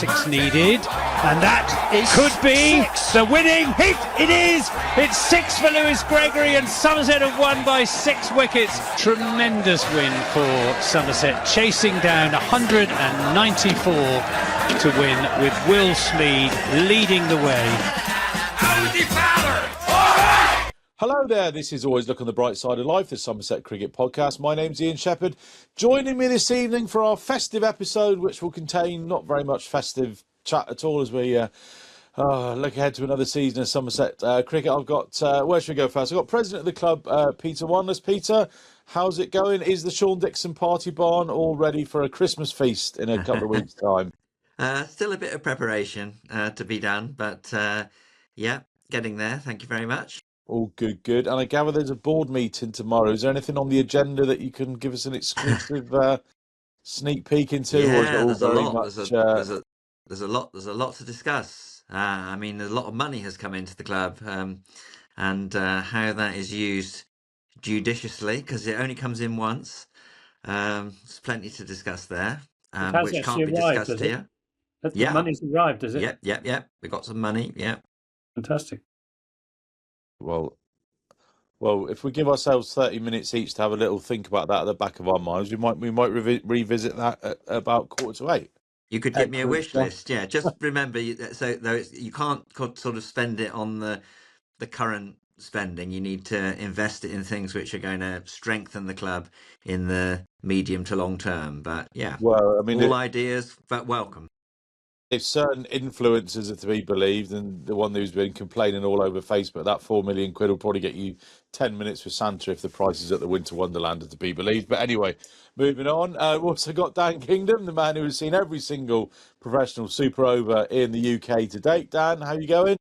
6 needed, and that could be the winning hit. It is. It's 6 for Lewis Gregory, and Somerset have won by 6 wickets. Tremendous win for Somerset, chasing down 194 to win, with Will Smead leading the way. Hello there, this is Always Look on the Bright Side of Life, the Somerset Cricket Podcast. My name's Ian Shepherd. Joining me this evening for our festive episode, which will contain not very much festive chat at all as we look ahead to another season of Somerset Cricket. I've got, where should we go first? I've got President of the club, Peter Wanless. Peter, how's it going? Is the Sean Dixon party barn all ready for a Christmas feast in a couple of weeks' time? Still a bit of preparation to be done, but yeah, getting there. Thank you very much. All good, good. And I gather there's a board meeting tomorrow. Is there anything on the agenda that you can give us an exclusive sneak peek into? Yeah, there's a lot. There's a lot to discuss. I mean, a lot of money has come into the club, and how that is used judiciously, because it only comes in once. There's plenty to discuss there, which can't be discussed here. The money's arrived, is it? Yep. We got some money. Yeah. Fantastic. Well, if we give ourselves 30 minutes each to have a little think about that at the back of our minds, we might revisit that at about 7:45. You could give me a wish list, yeah. Just remember, you can't sort of spend it on the current spending. You need to invest it in things which are going to strengthen the club in the medium to long term. But yeah, well, I mean, all ideas but welcome. If certain influencers are to be believed, and the one who's been complaining all over Facebook, that 4 million quid will probably get you 10 minutes with Santa if the prices at the Winter Wonderland are to be believed. But anyway, moving on. We've also got Dan Kingdom, the man who has seen every single professional super over in the UK to date. Dan, how you going?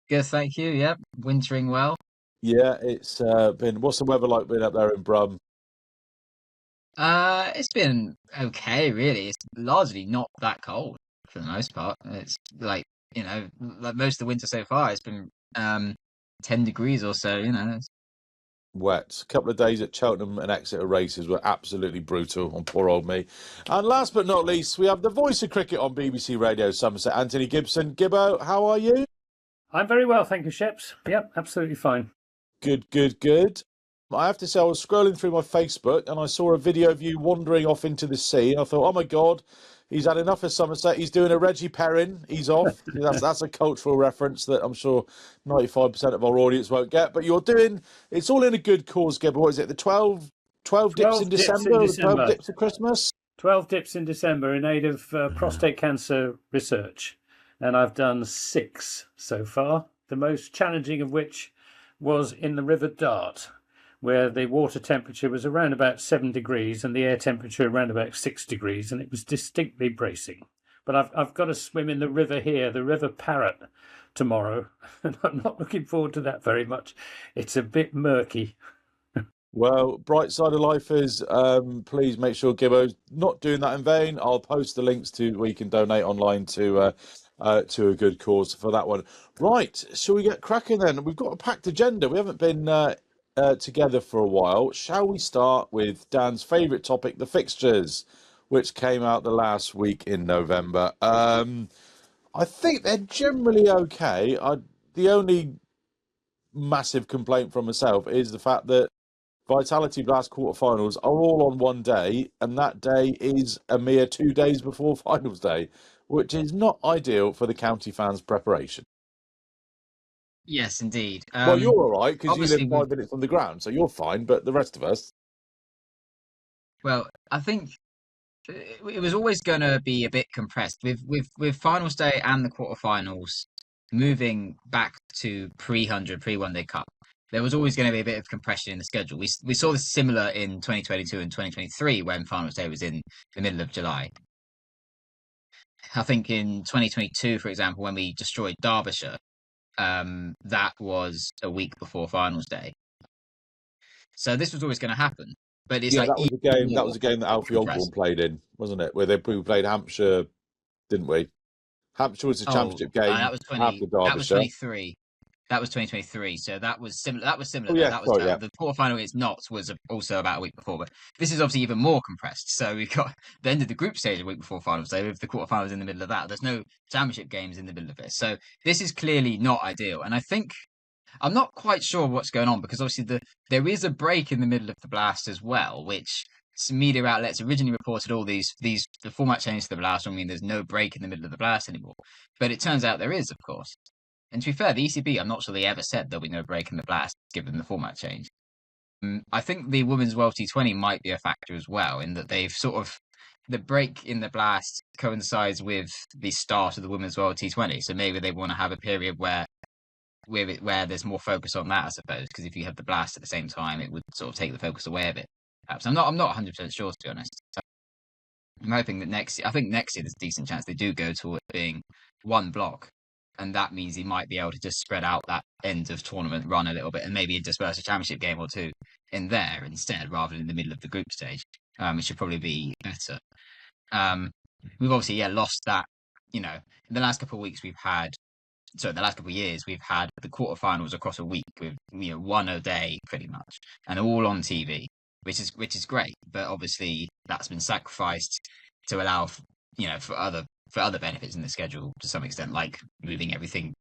Good, thank you. Yeah, wintering well. Yeah, it's been. What's the weather like been up there in Brum? It's been okay, really. It's largely not that cold for the most part. It's like most of the winter so far, it's been 10 degrees or so. It's wet. A couple of days at Cheltenham and Exeter races were absolutely brutal on poor old me. And last but not least, we have the voice of cricket on BBC Radio Somerset, Anthony Gibson. Gibbo, how are you? I'm very well, thank you, Sheps. Yep, absolutely fine. Good. I have to say, I was scrolling through my Facebook and I saw a video of you wandering off into the sea. And I thought, oh my God, he's had enough of Somerset. He's doing a Reggie Perrin. He's off. That's a cultural reference that I'm sure 95% of our audience won't get. But you're doing, it's all in a good cause, Gibber. What is it, the 12 dips in December? Or the 12 dips of Christmas? 12 dips in December in aid of prostate cancer research. And I've done 6 so far, the most challenging of which was in the River Dart, where the water temperature was around about 7 degrees and the air temperature around about 6 degrees, and it was distinctly bracing. But I've got to swim in the river here, the River Parrot, tomorrow, and I'm not looking forward to that very much. It's a bit murky. Well, bright side of life is, please make sure Gibbo's not doing that in vain. I'll post the links to where you can donate online to a good cause for that one. Right, shall we get cracking then? We've got a packed agenda. We haven't been together for a while. Shall we start with Dan's favourite topic, the fixtures, which came out the last week in November? I think they're generally okay. The only massive complaint from myself is the fact that Vitality Blast quarterfinals are all on one day, and that day is a mere 2 days before finals day, which is not ideal for the county fans' preparation. Yes, indeed. Well, you're all right because you live 5 minutes on the ground, so you're fine. But the rest of us, well, I think it was always going to be a bit compressed with finals day and the quarterfinals moving back to pre-One Day Cup. There was always going to be a bit of compression in the schedule. We saw this similar in 2022 and 2023 when finals day was in the middle of July. I think in 2022, for example, when we destroyed Derbyshire, that was a week before finals day. So this was always going to happen. But it's that was a game. That was a game that Alfie Osborne played in, wasn't it? Where we played Hampshire, didn't we? Hampshire was the championship game. That was 23. That was 2023, so that was similar. That was similar. Oh Though. yeah, That was sorry, yeah. the quarterfinal against Notts was also about a week before, but this is obviously even more compressed. So we've got the end of the group stage a week before finals day, with the quarterfinals in the middle of that. There's no championship games in the middle of it, so this is clearly not ideal. And I think I'm not quite sure what's going on, because obviously there is a break in the middle of the Blast as well, which some media outlets originally reported all the format change to the Blast. I mean, there's no break in the middle of the Blast anymore, but it turns out there is, of course. And to be fair, the ECB, I'm not sure they ever said there'll be no break in the Blast given the format change. I think the Women's World T20 might be a factor as well, in that they've sort of, the break in the Blast coincides with the start of the Women's World T20. So maybe they want to have a period where there's more focus on that, I suppose, because if you have the Blast at the same time, it would sort of take the focus away a bit. Perhaps I'm not 100% sure, to be honest. So I'm hoping that next year there's a decent chance they do go to it being one block. And that means he might be able to just spread out that end of tournament run a little bit, and maybe disperse a championship game or two in there instead, rather than in the middle of the group stage. It should probably be better. We've obviously lost that. In the last couple of weeks the last couple of years we've had the quarterfinals across a week with one a day pretty much, and all on TV, which is great. But obviously that's been sacrificed to allow for other benefits in the schedule to some extent, like moving everything,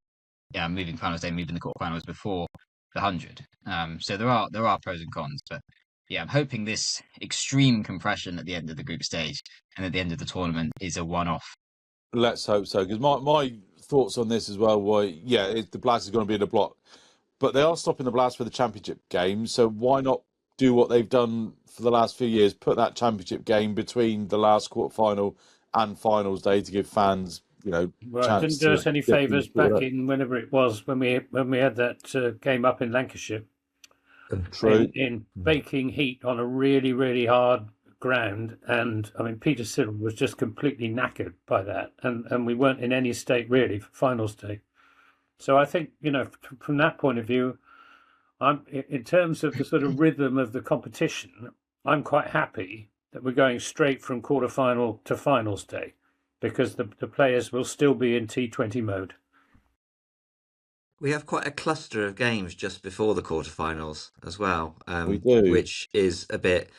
moving finals day, moving the quarterfinals before the 100. So there are pros and cons, but yeah, I'm hoping this extreme compression at the end of the group stage and at the end of the tournament is a one-off. Let's hope so, because my thoughts on this as well were, the Blast is going to be in a block, but they are stopping the Blast for the championship game, so why not do what they've done for the last few years, put that championship game between the last quarterfinal and finals day to give fans, Well, chance it didn't do us any get favours things back in whenever it was when we had that game up in Lancashire. True. In baking heat on a really, really hard ground, and I mean Peter Cyril was just completely knackered by that, and we weren't in any state really for finals day. So I think from that point of view, in terms of the sort of rhythm of the competition, I'm quite happy that we're going straight from quarterfinal to finals day, because the players will still be in T20 mode. We have quite a cluster of games just before the quarterfinals as well, We do. which is a bit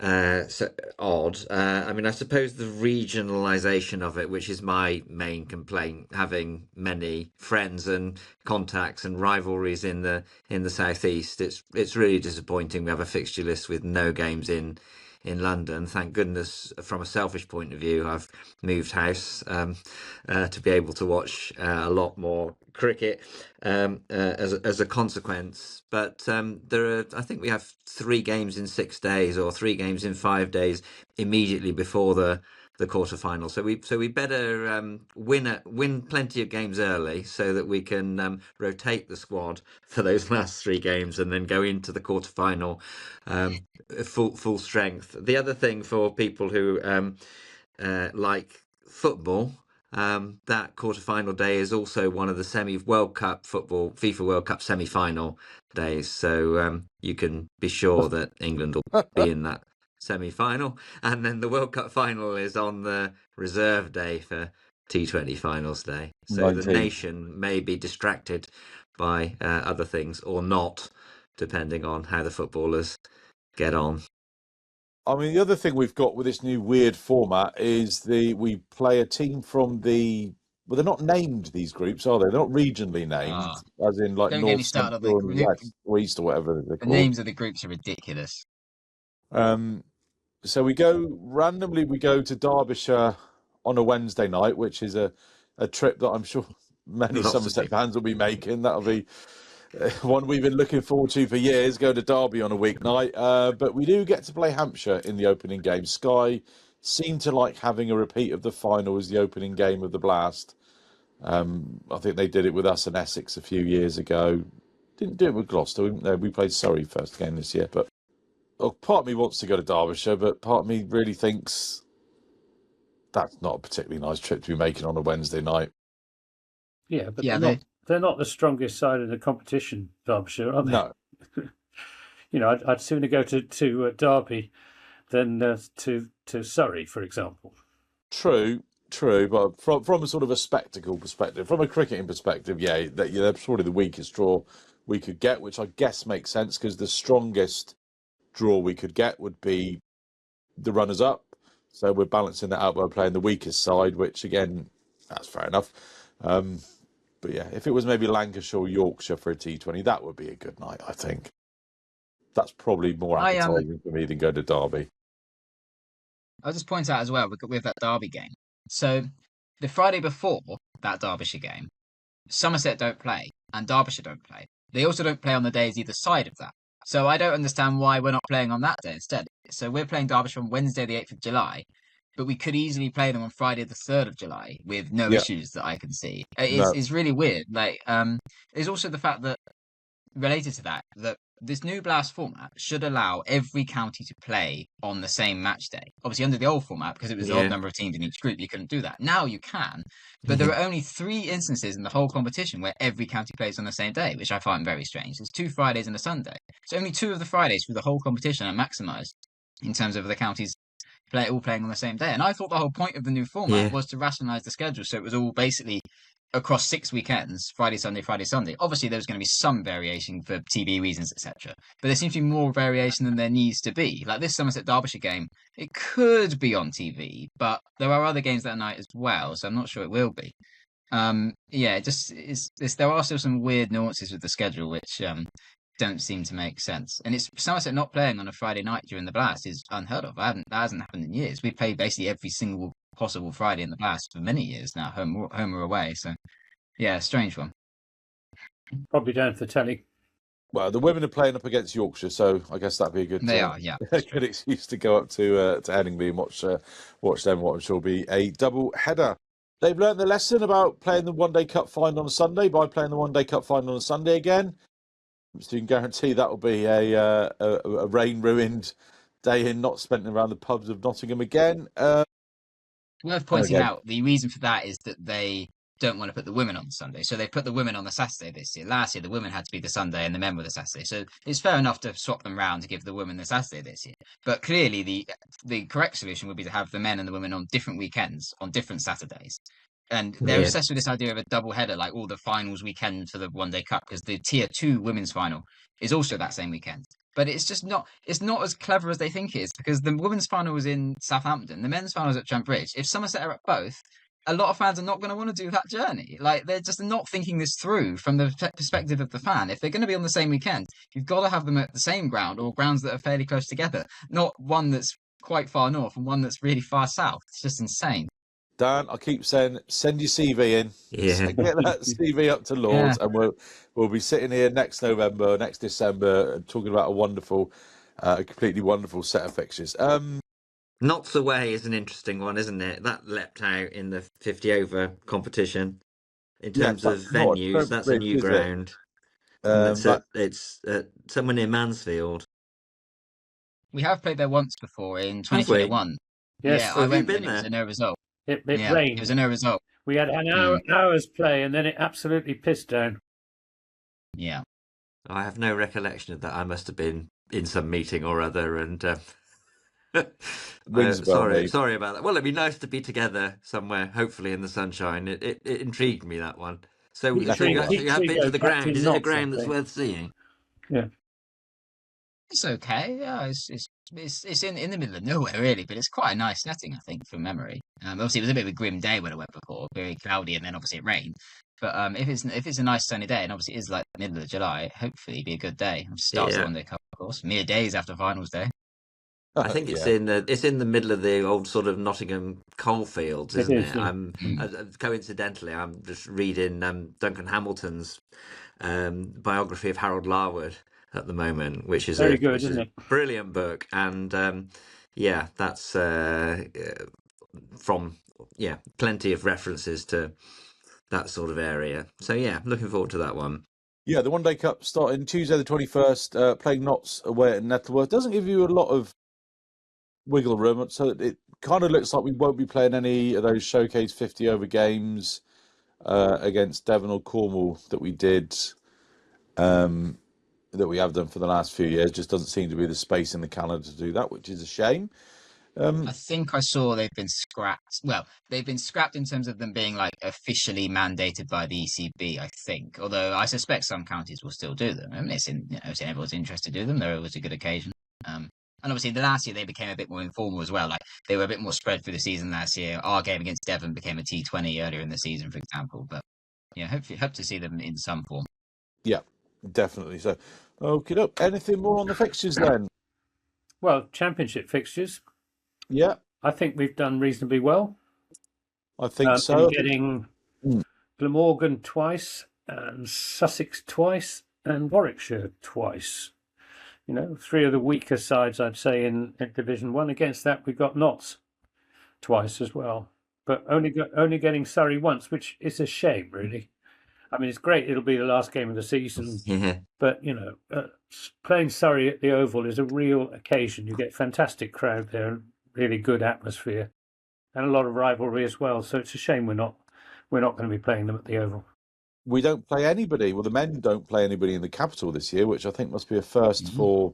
odd. I mean, I suppose the regionalisation of it, which is my main complaint, having many friends and contacts and rivalries in the southeast, it's really disappointing. We have a fixture list with no games in London. Thank goodness, from a selfish point of view, I've moved house to be able to watch a lot more cricket as a consequence. But I think we have 3 games in 6 days, or 3 games in 5 days immediately before the quarterfinal. So we better win plenty of games early, so that we can rotate the squad for those last 3 games and then go into the quarterfinal full strength. The other thing for people who like football, that quarterfinal day is also one of the FIFA World Cup semi-final days. So you can be sure that England will be in that semi-final, and then the World Cup final is on the reserve day for T20 finals day. So 19. the nation may be distracted by other things, or not, depending on how the footballers get on. I mean, the other thing we've got with this new weird format is we play a team from well, they're not named, these groups, are they? They're not regionally named, as in like Don't get me North, started on Central, the and group. West, or East, or whatever they're The called. names of the groups are ridiculous. So we go to Derbyshire on a Wednesday night, which is a trip that I'm sure many Somerset fans will be making. That'll be one we've been looking forward to for years, go to Derby on a weeknight. But we do get to play Hampshire in the opening game. Sky seem to like having a repeat of the final as the opening game of the Blast. I think they did it with us in Essex a few years ago. Didn't do it with Gloucester. We played Surrey first game this year. But part of me wants to go to Derbyshire, but part of me really thinks that's not a particularly nice trip to be making on a Wednesday night. Yeah, but they're not the strongest side of the competition, Derbyshire, are they? No. I'd sooner go to Derby than to Surrey, for example. True. true, but from a sort of a spectacle perspective, from a cricketing perspective, they're probably the weakest draw we could get, which I guess makes sense because the strongest draw we could get would be the runners-up. So we're balancing that out by playing the weakest side, which again, that's fair enough. But yeah, if it was maybe Lancashire or Yorkshire for a T20, that would be a good night, I think. That's probably more appetizing for me than go to Derby. I'll just point out as well with that Derby game. So the Friday before that Derbyshire game, Somerset don't play and Derbyshire don't play. They also don't play on the days either side of that. So I don't understand why we're not playing on that day instead. So we're playing Derbyshire on Wednesday, the 8th of July, but we could easily play them on Friday, the 3rd of July with no issues that I can see. It's really weird. There's also the fact that, related to that this new Blast format should allow every county to play on the same match day. Obviously, under the old format, because it was the odd number of teams in each group, you couldn't do that. Now you can, but there are only 3 instances in the whole competition where every county plays on the same day, which I find very strange. There's 2 Fridays and a Sunday. So only 2 of the Fridays through the whole competition are maximised in terms of the counties all playing on the same day. And I thought the whole point of the new format was to rationalise the schedule, so it was all basically across 6 weekends, Friday, Sunday, Friday, Sunday. Obviously, there's going to be some variation for TV reasons, etc. But there seems to be more variation than there needs to be. Like this Somerset Derbyshire game, it could be on TV, but there are other games that night as well, so I'm not sure it will be. There are still some weird nuances with the schedule, which don't seem to make sense. And it's Somerset not playing on a Friday night during the Blast is unheard of. That hasn't happened in years. We've played basically every single possible Friday in the Blast for many years now, home or away. So, yeah, strange one. Probably down for telly. Well, the women are playing up against Yorkshire, so I guess that'd be a good. Good excuse to go up to Headingley and watch them. What I'm sure will be a double header. They've learned the lesson about playing the One Day Cup final on a Sunday by playing the One Day Cup final on a Sunday again. So you can guarantee that will be a rain-ruined day not spent around the pubs of Nottingham again. Worth pointing out, the reason for that is that they don't want to put the women on the Sunday. So they put the women on the Saturday this year. Last year, the women had to be the Sunday and the men were the Saturday. So it's fair enough to swap them round to give the women the Saturday this year. But clearly, the correct solution would be to have the men and the women on different weekends, on different Saturdays. And they're obsessed with this idea of a double header, like all the finals weekend for the One Day Cup, because the Tier 2 women's final is also that same weekend. But it's not as clever as they think it is, because the women's final was in Southampton, the men's final was at Trent Bridge. If Somerset are at both, a lot of fans are not going to want to do that journey. Like, they're just not thinking this through from the perspective of the fan. If they're going to be on the same weekend, you've got to have them at the same ground or grounds that are fairly close together, not one that's quite far north and one that's really far south. It's just insane. Dan, I keep saying, send your CV in. Yeah. Get that CV up to Lords, and we'll be sitting here next November, next December, talking about a completely wonderful set of fixtures. Notts away is an interesting one, isn't it? That leapt out in the 50 over competition. In terms of venues, that's a new ground. It's somewhere near Mansfield. We have played there once before in 2021. Yes, yeah, I went there. It was a no result. It rained. It was a no result. We had an hour's play, and then it absolutely pissed down. Yeah. I have no recollection of that. I must have been in some meeting or other, and sorry about that. Well, it'd be nice to be together somewhere, hopefully in the sunshine. It intrigued me, that one. So you have been to the ground. Is it a ground that's worth seeing? Yeah. It's okay. Yeah, it's in the middle of nowhere, really, but it's quite a nice setting, I think, from memory. Obviously, it was a bit of a grim day when I went before, very cloudy, and then obviously it rained. But if it's a nice sunny day, and obviously it is like the middle of July, hopefully it'll be a good day. Starts the One Day Cup, of course, mere days after finals day. I think it's in the middle of the old sort of Nottingham coalfields, isn't it? Coincidentally, I'm just reading Duncan Hamilton's biography of Harold Larwood at the moment, which is very good, isn't it? Brilliant book, and that's from plenty of references to that sort of area. So looking forward to that one. Yeah, the One Day Cup starting Tuesday the 21st, playing Notts away at Nettleworth. Doesn't give you a lot of wiggle room, so it kind of looks like we won't be playing any of those showcase 50 over games against Devon or Cornwall that we did. That we have done for the last few years. Just doesn't seem to be the space in the calendar to do that, which is a shame. I think I saw they've been scrapped. Well, they've been scrapped in terms of them being like officially mandated by the ECB, I think. Although I suspect some counties will still do them. I mean, it's in everyone's interest to do them. They're always a good occasion. And obviously the last year they became a bit more informal as well. Like they were a bit more spread through the season last year. Our game against Devon became a T20 earlier in the season, for example. But yeah, hope to see them in some form. Yeah, definitely. So, okay, look, anything more on the fixtures then? Well, championship fixtures. Yeah, I think we've done reasonably well. I think so. In getting Glamorgan twice, and Sussex twice, and Warwickshire twice. You know, 3 of the weaker sides, I'd say, in Division 1. Against that, we got Notts twice as well. But only getting Surrey once, which is a shame, really. I mean, it's great. It'll be the last game of the season. Yeah. But, you know, playing Surrey at the Oval is a real occasion. You get fantastic crowd there and really good atmosphere and a lot of rivalry as well. So it's a shame we're not going to be playing them at the Oval. We don't play anybody. Well, the men don't play anybody in the capital this year, which I think must be a first for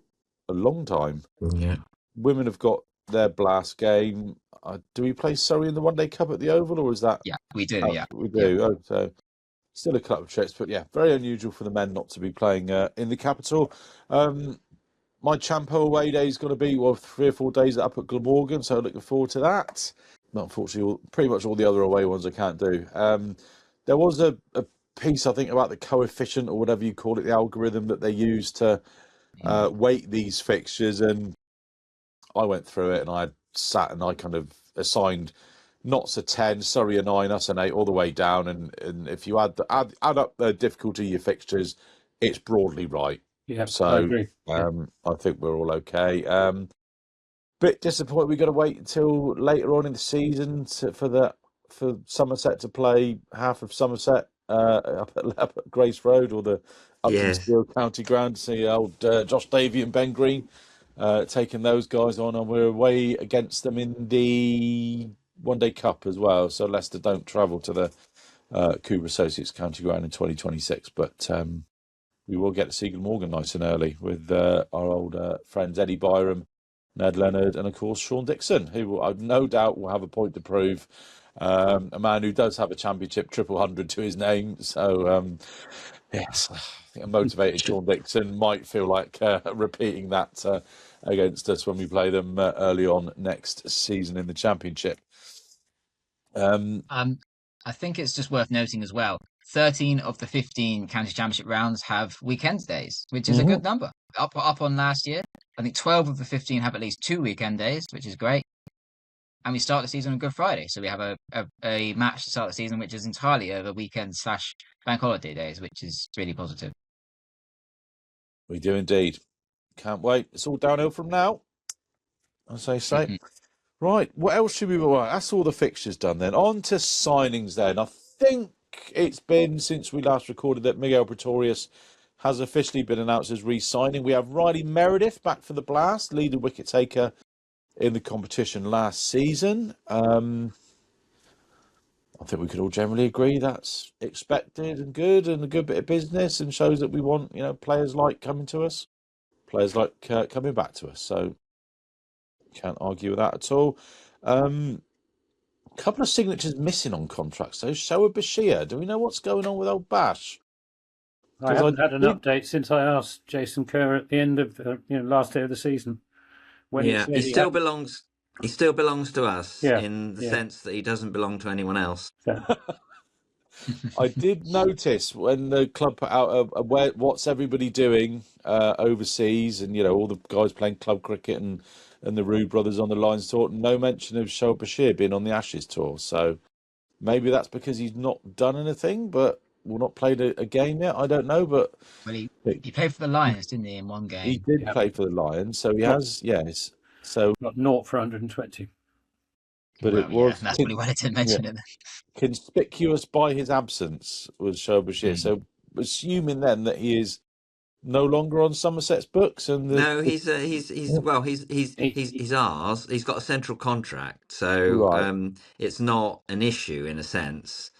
a long time. Yeah. Women have got their blast game. Do we play Surrey in the One Day Cup at the Oval, or is that? Yeah, we do. Yeah, we do. Yeah. Oh, so still a couple of trips, but yeah, very unusual for the men not to be playing in the capital. My Champo away day is going to be 3 or 4 days up at Glamorgan, so looking forward to that. Unfortunately, pretty much all the other away ones I can't do. There was a piece, I think, about the coefficient or whatever you call it, the algorithm that they use to weight these fixtures, and I went through it and I sat and I kind of assigned Notts a 10, Surrey a 9, us an 8, all the way down, and if you add up the difficulty of your fixtures, it's broadly right. Yeah, so I agree. I think we're all okay. Bit disappointed we got to wait until later on in the season for Somerset to play half of Somerset up at Grace Road or the Upton Steel County Ground to see old Josh Davey and Ben Green taking those guys on, and we're away against them in the One Day Cup as well. So Leicester don't travel to the Cooper Associates County Ground in 2026, but we will get to see Glamorgan nice and early with our old friends Eddie Byram, Ned Leonard, and of course Sean Dixon, who I've no doubt will have a point to prove. A man who does have a championship triple hundred to his name. So yes, I think a motivated Sean Dixon might feel like repeating that against us when we play them early on next season in the championship. I think it's just worth noting as well, 13 of the 15 county championship rounds have weekend days, which is a good number. Up on last year. I think 12 of the 15 have at least 2 weekend days, which is great. And we start the season on Good Friday. So we have a match to start the season, which is entirely over weekend/bank holiday days, which is really positive. We do indeed. Can't wait. It's all downhill from now, as they say. Right, what else should we... Right, that's all the fixtures done then. On to signings then. I think it's been since we last recorded that Miguel Pretorius has officially been announced as re-signing. We have Riley Meredith back for the Blast, leader wicket taker in the competition last season. I think we could all generally agree that's expected and good and a good bit of business, and shows that we want, players like coming to us, players like coming back to us. So can't argue with that at all. A couple of signatures missing on contracts. So Shoaib Bashir, do we know what's going on with old Bash? I haven't had an update since I asked Jason Kerr at the end of last day of the season. When he still belongs. He still belongs to us in the sense that he doesn't belong to anyone else. Yeah. I did notice when the club put out what's everybody doing overseas, and all the guys playing club cricket and the Rue brothers on the Lions tour. No mention of Shoaib Bashir being on the Ashes tour. So maybe that's because he's not done anything, but not played a game yet. I don't know, but he played for the Lions, didn't he? In one game, he did play for the Lions, so he has. Yes, so got 0 for 120. But it was that's probably why I didn't mention it. Conspicuous by his absence was Shoaib Bashir. So assuming then that he is no longer on Somerset's books, and he's ours. He's got a central contract, so it's not an issue in a sense.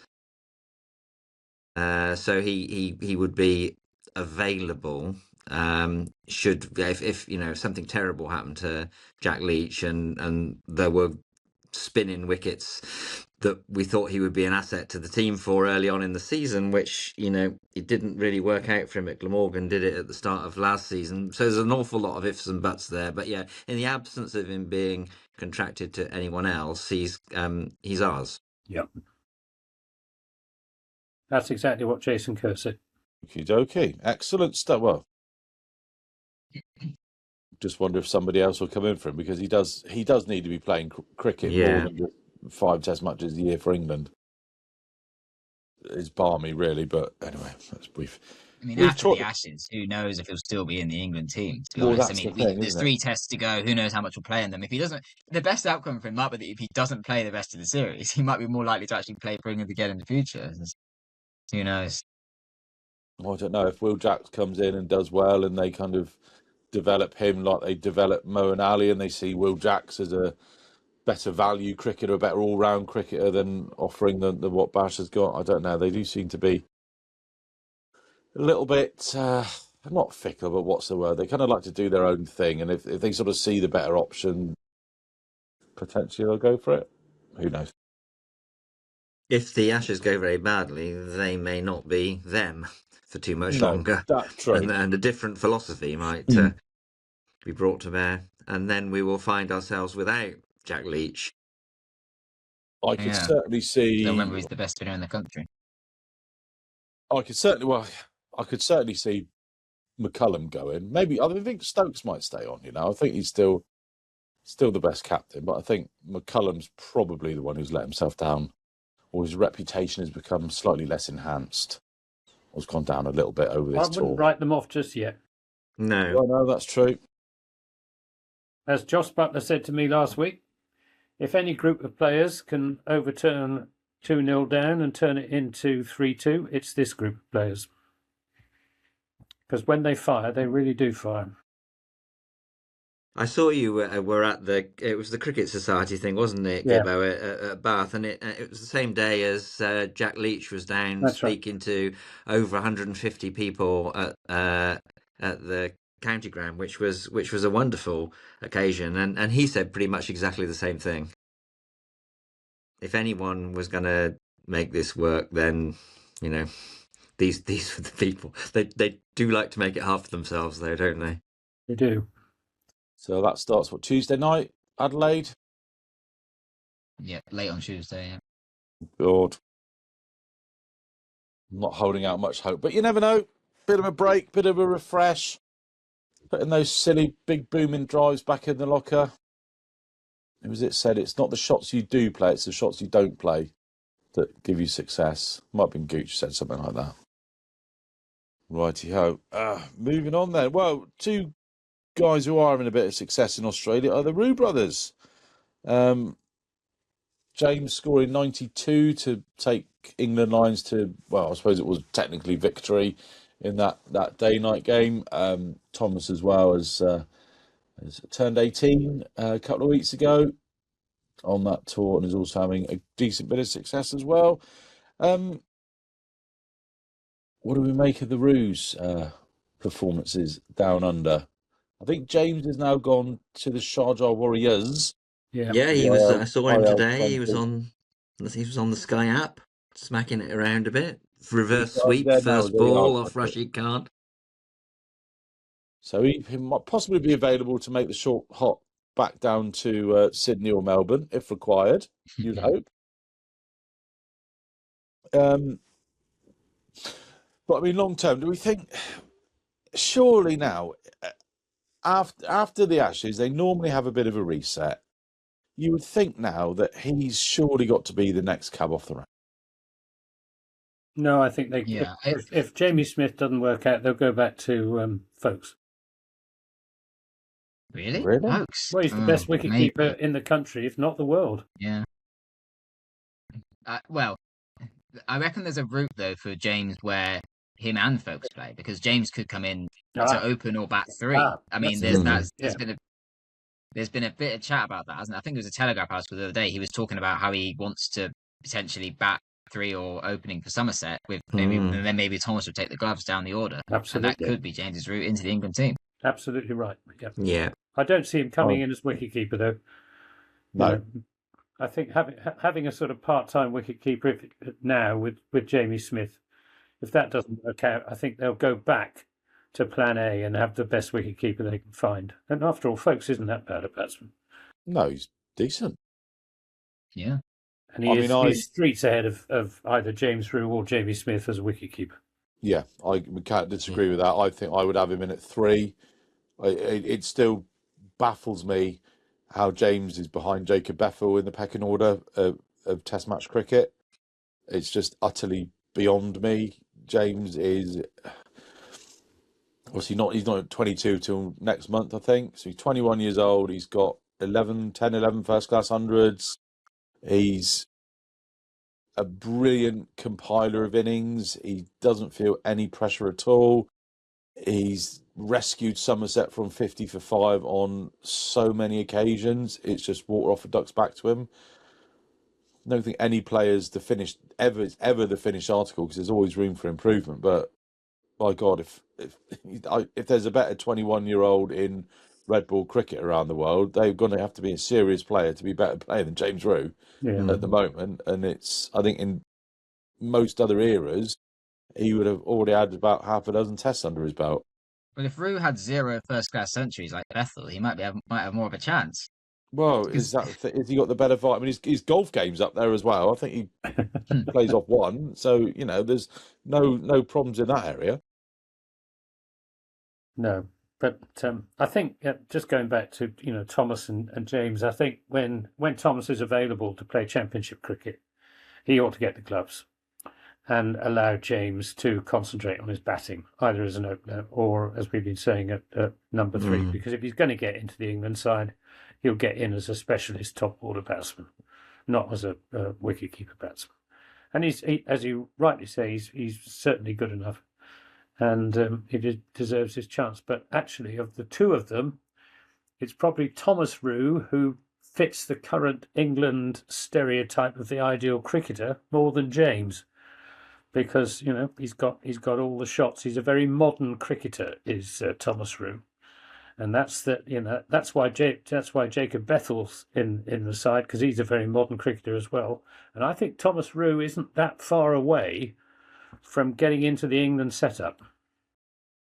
So he would be available should if if something terrible happened to Jack Leach and there were spinning wickets that we thought he would be an asset to the team for early on in the season, which it didn't really work out for him at Glamorgan, did it, at the start of last season? So there's an awful lot of ifs and buts there. But yeah, in the absence of him being contracted to anyone else, he's ours. Yep. That's exactly what Jason Kerr said. Okie dokie. Excellent stuff. Well, just wonder if somebody else will come in for him, because he does need to be playing cricket more than just 5 Test matches a year for England. It's balmy, really, but anyway, that's brief. I mean, after the Ashes, who knows if he'll still be in the England team, to be honest. I mean, there's 3 tests to go. Who knows how much he'll play in them? If he doesn't, the best outcome for him might be that if he doesn't play the rest of the series, he might be more likely to actually play for England again in the future. Who knows? I don't know. If Will Jacks comes in and does well, and they kind of develop him like they develop Mo and Ali, and they see Will Jacks as a better value cricketer, a better all-round cricketer than offering than what Bash has got, I don't know. They do seem to be a little bit not fickle, but what's the word? They kind of like to do their own thing, and if they sort of see the better option, potentially they'll go for it. Who knows? If the Ashes go very badly, they may not be them for too much longer. That's true. And a different philosophy might be brought to bear, and then we will find ourselves without Jack Leach. I could certainly see. I remember he's the best spinner in the country. I could certainly see McCullum going. Maybe I think Stokes might stay on. I think he's still the best captain, but I think McCullum's probably the one who's let himself down, or his reputation has become slightly less enhanced. It's gone down a little bit over this tour. I wouldn't write them off just yet. No. Well, no, that's true. As Josh Butler said to me last week, if any group of players can overturn 2-0 down and turn it into 3-2, it's this group of players. Because when they fire, they really do fire. I saw you were at it was the Cricket Society thing, wasn't it, Gibbo, at Bath, and it was the same day as Jack Leach was down speaking to over 150 people at the county ground, which was a wonderful occasion, and he said pretty much exactly the same thing. If anyone was going to make this work, then these were the people. They do like to make it hard for themselves, though, don't they? They do. So that starts Tuesday night, Adelaide. Yeah, late on Tuesday. Yeah. God, I'm not holding out much hope, but you never know. Bit of a break, bit of a refresh. Putting those silly big booming drives back in the locker. Who was it said? It's not the shots you do play, it's the shots you don't play that give you success. Might have been Gooch said something like that. Righty-ho. Moving on then. Well, 2 guys who are having a bit of success in Australia are the Roux brothers. James scoring 92 to take England Lions to, well, I suppose it was technically victory in that day-night game. Thomas as well has turned 18 a couple of weeks ago on that tour, and is also having a decent bit of success as well. What do we make of the Roux performances down under? I think James has now gone to the Sharjah Warriors. Yeah, he was. I saw him today. He was on the Sky app, smacking it around a bit. Reverse sweep, first ball off Rashid Khan. So he might possibly be available to make the short hop back down to Sydney or Melbourne if required. You'd hope. But I mean, long term, do we think? Surely now, after the Ashes, they normally have a bit of a reset. You would think now that he's surely got to be the next cab off the rank. No, I think they. Yeah. If Jamie Smith doesn't work out, they'll go back to Folkes. Really? Folkes? Well, he's the best wicketkeeper in the country, if not the world. Yeah. Well, I reckon there's a route though for James where him and Folkes play, because James could come in to open or bat 3. I mean, there's been a bit of chat about that, hasn't it? I think there was a Telegraph article the other day. He was talking about how he wants to potentially bat 3 or opening for Somerset, with maybe Mm. and then maybe Thomas would take the gloves down the order, Absolutely. and that could be James's route into the England team. Absolutely right. Yep. Yeah. I don't see him coming in as wicketkeeper, though. No. I think having a sort of part-time wicketkeeper now with Jamie Smith, if that doesn't work out, I think they'll go back to plan A and have the best wicketkeeper they can find. And after all, Folkes isn't that bad a batsman. No, he's decent. Yeah. And he's streets ahead of either James Rue or Jamie Smith as a wicketkeeper. Yeah, we can't disagree with that. I think I would have him in at 3. It still baffles me how James is behind Jacob Bethel in the pecking order of Test match cricket. It's just utterly beyond me. James is obviously not. He's not 22 till next month, I think. So he's 21 years old. He's got 11 first class hundreds. He's a brilliant compiler of innings. He doesn't feel any pressure at all. He's rescued Somerset from 50 for 5 on so many occasions. It's just water off a duck's back to him. I don't think any player's the finished ever the finished article, because there's always room for improvement. But by God, if there's a better 21-year-old in red ball cricket around the world, they're going to have to be a serious player to be better player than James Rue at the moment. And I think in most other eras, he would have already had about half a dozen tests under his belt. But if Rue had 0 first-class centuries like Bethel, he might have more of a chance. Well, has he got the better fight? I mean, his golf game's up there as well. I think he plays off one, so there's no problems in that area. No, but I think just going back to Thomas and James, I think when Thomas is available to play Championship cricket, he ought to get the gloves and allow James to concentrate on his batting, either as an opener or, as we've been saying, at number 3. Because if he's going to get into the England side, he'll get in as a specialist top order batsman, not as a wicketkeeper batsman. And as you rightly say, he's certainly good enough, and he deserves his chance. But actually, of the two of them, it's probably Thomas Rue who fits the current England stereotype of the ideal cricketer more than James, because he's got all the shots. He's a very modern cricketer, is Thomas Rue. And that's why Jacob Bethel's in the side, because he's a very modern cricketer as well. And I think Thomas Rue isn't that far away from getting into the England setup.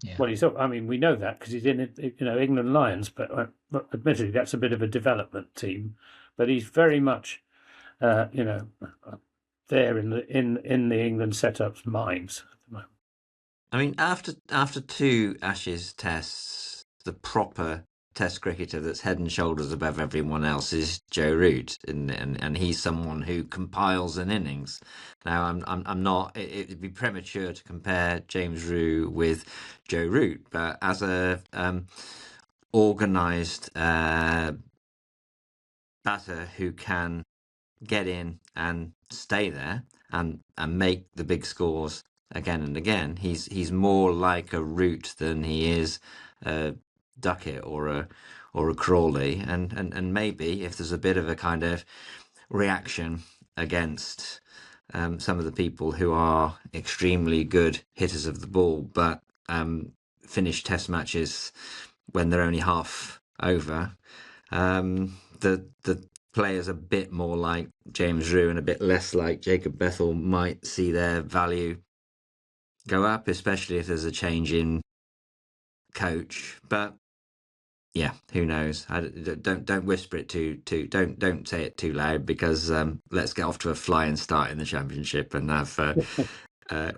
Yeah. Well, we know that because he's in England Lions, but admittedly that's a bit of a development team. But he's very much, there in the England setup's minds at the moment. I mean, after 2 Ashes tests, the proper Test cricketer that's head and shoulders above everyone else is Joe Root, and he's someone who compiles an innings. Now, I'm not. It'd be premature to compare James Rue with Joe Root, but as a organised batter who can get in and stay there and make the big scores again and again, he's more like a Root than he is a Duckett or a Crawley, and maybe if there's a bit of a kind of reaction against some of the people who are extremely good hitters of the ball but finish Test matches when they're only half over, the players a bit more like James Rue and a bit less like Jacob Bethel might see their value go up, especially if there's a change in coach. But yeah, who knows? Don't whisper it don't say it too loud, because let's get off to a flying start in the Championship and have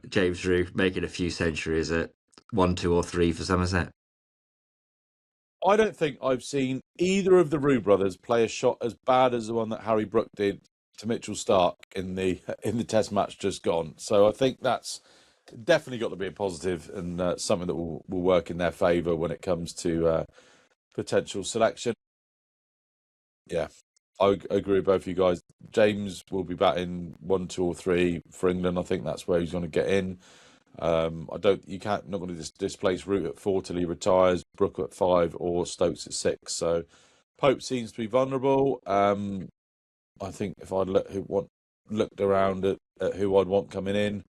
James Rue making a few centuries at 1, 2 or 3 for Somerset. I don't think I've seen either of the Rue brothers play a shot as bad as the one that Harry Brook did to Mitchell Starc in the Test match just gone. So I think that's definitely got to be a positive, and something that will work in their favour when it comes to potential selection. Yeah, I agree with both of you guys. James will be batting 1, 2 or 3 for England. I think that's where he's going to get in. Not going to displace Root at 4 till he retires, Brook at 5 or Stokes at 6. So Pope seems to be vulnerable. I think if I'd looked around at who I'd want coming in,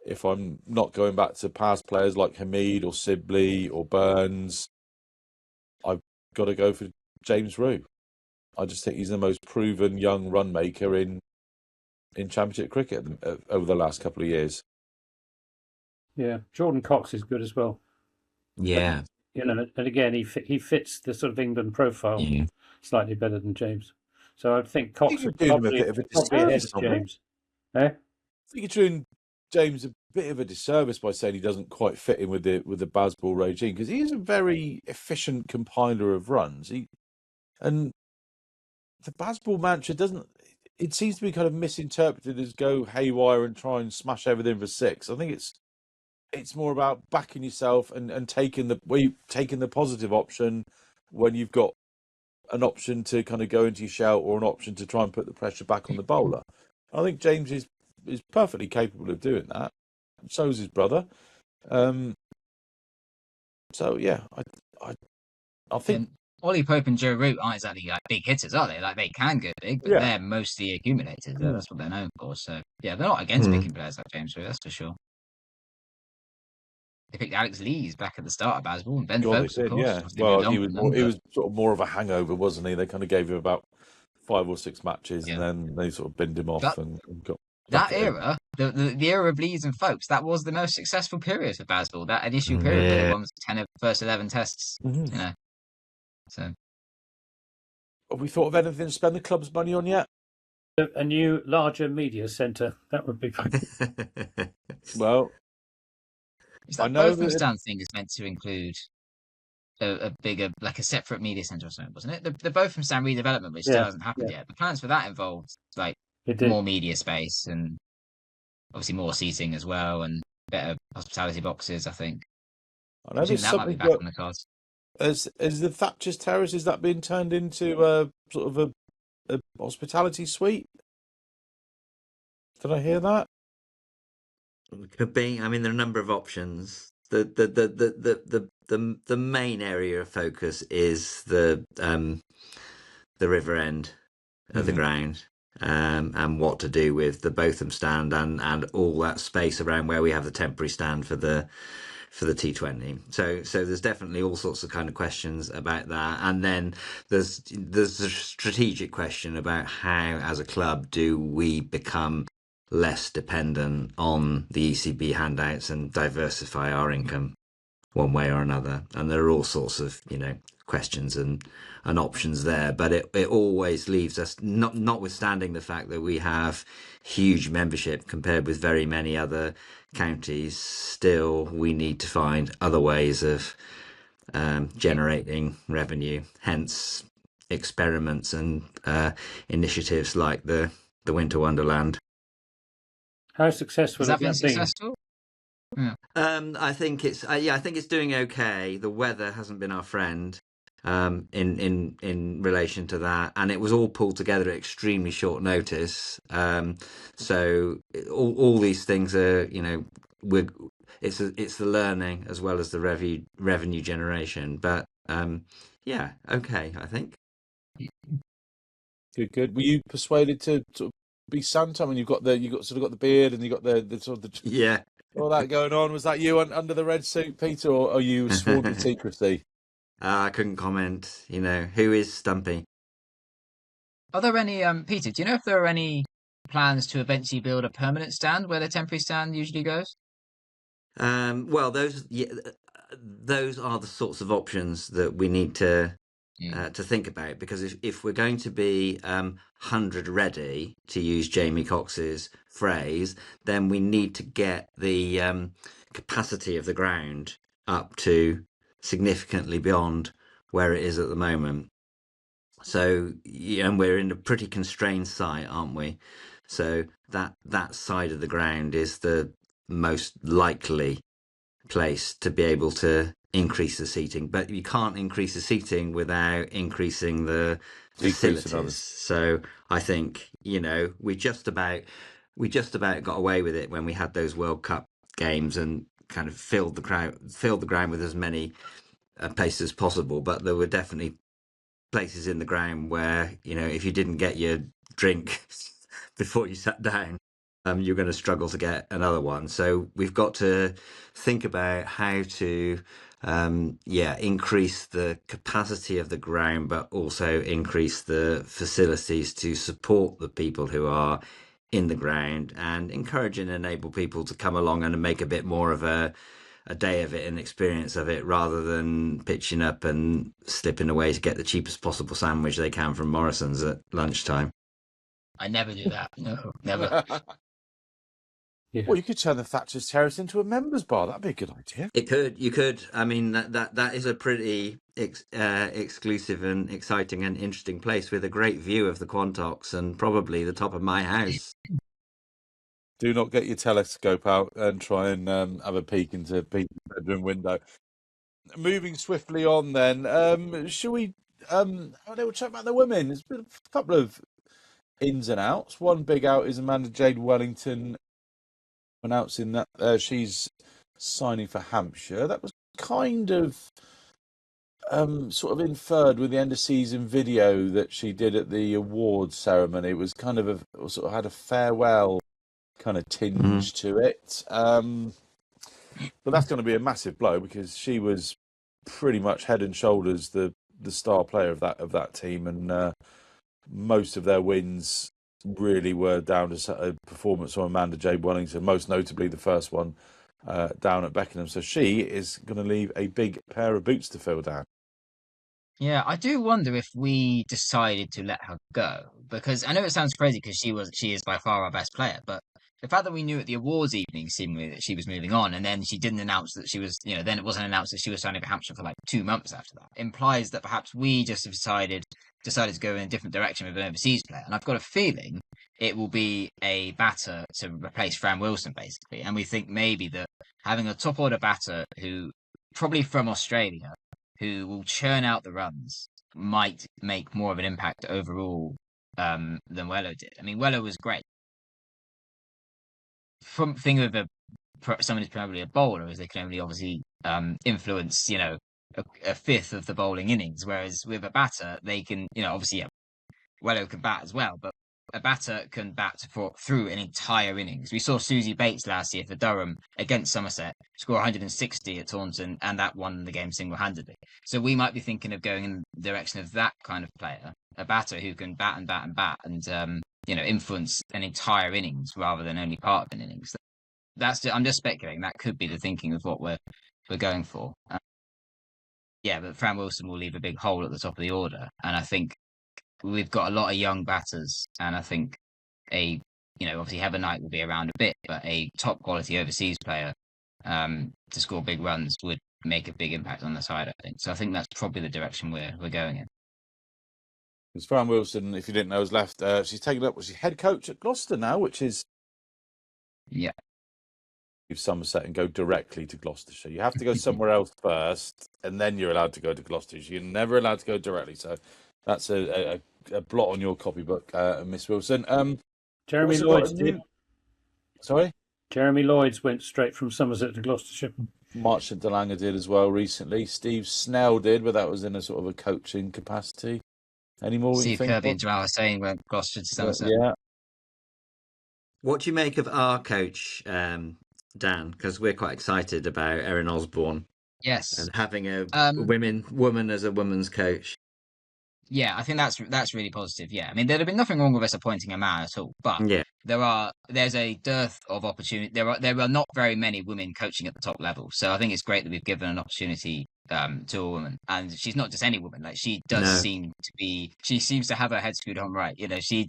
if I'm not going back to past players like Hamid or Sibley or Burns, I've got to go for James Rue. I just think he's the most proven young run maker in Championship cricket over the last couple of years. Yeah, Jordan Cox is good as well. Yeah. And again, he fits the sort of England profile slightly better than James. So I think Cox is probably ahead of James. I think you're doing James a bit of a disservice by saying he doesn't quite fit in with the Bazball regime, because he is a very efficient compiler of runs. And the Bazball mantra it seems to be kind of misinterpreted as go haywire and try and smash everything for six. I think it's more about backing yourself and taking the positive option when you've got an option to kind of go into your shout or an option to try and put the pressure back on the bowler. I think James is perfectly capable of doing that. So is his brother. So yeah, I think. And Ollie Pope and Joe Root aren't exactly like big hitters, are they? Like they can go big, but they're mostly accumulators. That's what they're known for. So yeah, they're not against picking players like James Root, that's for sure. They picked Alex Lees back at the start of Bazball and Ben Folks, of course. Yeah. Well, he was sort of more of a hangover, wasn't he? They kind of gave him about 5 or 6 matches, and then they sort of binned him off and got that era. The era of Lees and Folks, that was the most successful period for Bazball. That initial period where they won 10 of the first 11 tests. You know. So, have we thought of anything to spend the club's money on yet? A new, larger media centre. That would be fun. Well, I know the stand thing is meant to include a bigger, like a separate media centre or something, wasn't it? The Botham Stand redevelopment, which still hasn't happened yet. The plans for that involved like more media space and obviously more seating as well and better hospitality boxes, I think. I know there's that might be back on the cards. Is the Thatcher's Terrace, is that being turned into a sort of a hospitality suite? Did I hear that? Could be. I mean, there are a number of options. The main area of focus is the river end of the ground, and what to do with the Botham stand and all that space around where we have the temporary stand for the T20. So there's definitely all sorts of kind of questions about that. And then there's a strategic question about how, as a club, do we become less dependent on the ECB handouts and diversify our income one way or another. And there are all sorts of, questions and options there, but it always leaves us, notwithstanding the fact that we have huge membership compared with very many other counties, still we need to find other ways of generating revenue, hence experiments and initiatives like the Winter Wonderland. How successful has that been? Successful? Yeah. I think it's doing okay. The weather hasn't been our friend in relation to that, and it was all pulled together at extremely short notice. So all these things are, it's the learning as well as the revenue generation. But okay, I think. Good. Were you persuaded to sort of be Santa? I mean, you've got the beard and you got the sort of all that going on. Was that you under the red suit, Peter, or are you sworn to secrecy? I couldn't comment. Who is Stumpy? Are there any, Peter? Do you know if there are any plans to eventually build a permanent stand where the temporary stand usually goes? Well, those are the sorts of options that we need to think about, because if we're going to be 100 ready, to use Jamie Cox's phrase, then we need to get the capacity of the ground up to significantly beyond where it is at the moment. So, and we're in a pretty constrained site, aren't we? So that side of the ground is the most likely place to be able to increase the seating, but you can't increase the seating without increasing the facilities. So I think we just about got away with it when we had those World Cup games and kind of filled the ground with as many places as possible. But there were definitely places in the ground where if you didn't get your drink before you sat down, you're going to struggle to get another one. So we've got to think about how to, increase the capacity of the ground, but also increase the facilities to support the people who are in the ground, and encourage and enable people to come along and make a bit more of a day of it, an experience of it, rather than pitching up and slipping away to get the cheapest possible sandwich they can from Morrison's at lunchtime. I never do that. No, never. Yeah. Well, you could turn the Thatcher's Terrace into a members bar. That'd be a good idea. You could. I mean, that is a pretty exclusive and exciting and interesting place with a great view of the Quantocks and probably the top of my house. Do not get your telescope out and try and have a peek into Peter's bedroom window. Moving swiftly on, then, shall we? We'll chat about the women. There's been a couple of ins and outs. One big out is Amanda Jade Wellington announcing that she's signing for Hampshire. That was kind of sort of inferred with the end of season video that she did at the awards ceremony. It was kind of sort of had a farewell kind of tinge to it. But that's going to be a massive blow because she was pretty much head and shoulders the star player of that team, and most of their wins really were down to a performance from Amanda Jade Wellington, most notably the first one down at Beckenham. So she is going to leave a big pair of boots to fill down. Yeah, I do wonder if we decided to let her go, because I know it sounds crazy because she is by far our best player, but the fact that we knew at the awards evening seemingly that she was moving on, and then she didn't announce that she was, then it wasn't announced that she was signing for Hampshire for like 2 months after that, implies that perhaps we just have decided to go in a different direction with an overseas player. And I've got a feeling it will be a batter to replace Fran Wilson, basically. And we think maybe that having a top order batter who probably from Australia, who will churn out the runs, might make more of an impact overall than Wello did. I mean, Wello was great. From thing with someone who's probably a bowler is they can only obviously influence, a fifth of the bowling innings, whereas with a batter they can, obviously, Wello can bat as well, but a batter can bat through an entire innings. We saw Susie Bates last year for Durham against Somerset score 160 at Taunton, and that won the game single-handedly. So we might be thinking of going in the direction of that kind of player, a batter who can bat and bat and bat and influence an entire innings rather than only part of an innings. I'm just speculating. That could be the thinking of what we're going for. But Fran Wilson will leave a big hole at the top of the order, and I think we've got a lot of young batters, and I think obviously Heather Knight will be around a bit, but a top quality overseas player to score big runs would make a big impact on the side, I think. So I think that's probably the direction we're going in. Because Fran Wilson, if you didn't know, has left. She's taken up. She's head coach at Gloucester now, which is Somerset and go directly to Gloucestershire. You have to go somewhere else first, and then you're allowed to go to Gloucestershire. You're never allowed to go directly. So that's a blot on your copybook, Miss Wilson. Jeremy Lloyd's did. Sorry? Jeremy Lloyd's went straight from Somerset to Gloucestershire. Marchant DeLanger did as well recently. Steve Snell did, but that was in a sort of a coaching capacity. Any more? Steve Kirby and Jamal Hussain went Gloucester to Somerset. Yeah. What do you make of our coach, Dan? Because we're quite excited about Erin Osborne. Yes. And having a woman as a woman's coach. Yeah, I think that's really positive. Yeah, I mean, there'd have been nothing wrong with us appointing a man at all, but there's a dearth of opportunity. There are not very many women coaching at the top level, so I think it's great that we've given an opportunity to a woman, and she's not just any woman. Like she seems to have her head screwed on right. She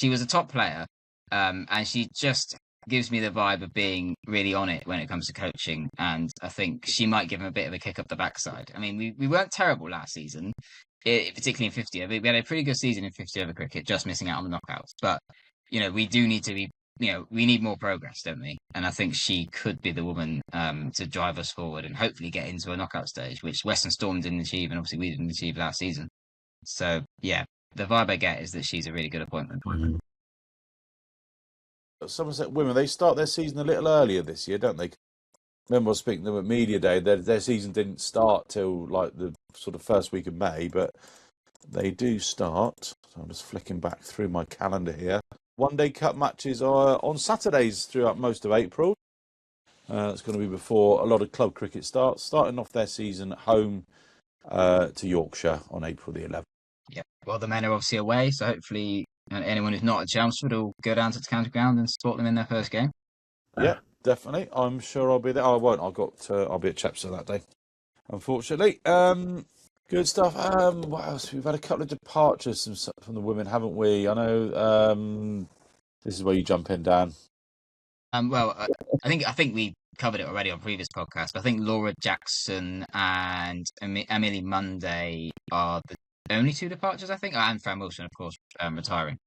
was a top player, and she just gives me the vibe of being really on it when it comes to coaching, and I think she might give him a bit of a kick up the backside. I mean, we weren't terrible last season. Particularly in 50 over. We had a pretty good season in 50 over cricket, just missing out on the knockouts. But, we do need to be, we need more progress, don't we? And I think she could be the woman to drive us forward and hopefully get into a knockout stage, which Western Storm didn't achieve, and obviously we didn't achieve last season. So, the vibe I get is that she's a really good appointment. Mm-hmm. Somerset women, they start their season a little earlier this year, don't they? Remember I was speaking to them at Media Day, their season didn't start till like the sort of first week of May, but they do start. So I'm just flicking back through my calendar here. One-day cup matches are on Saturdays throughout most of April. It's going to be before a lot of club cricket starts, starting off their season at home to Yorkshire on April the 11th. Yeah. Well, the men are obviously away, so hopefully anyone who's not at Chelmsford will go down to the county ground and support them in their first game. Yeah, definitely. I'm sure I'll be there. I won't. I'll be at Chepstow that day, unfortunately. Good stuff. What else? We've had a couple of departures from the women, haven't we? I know. This is where you jump in, Dan. Well, I think we covered it already on previous podcasts. But I think Laura Jackson and Emily Monday are the only two departures. I think, and Fran Wilson, of course, retiring.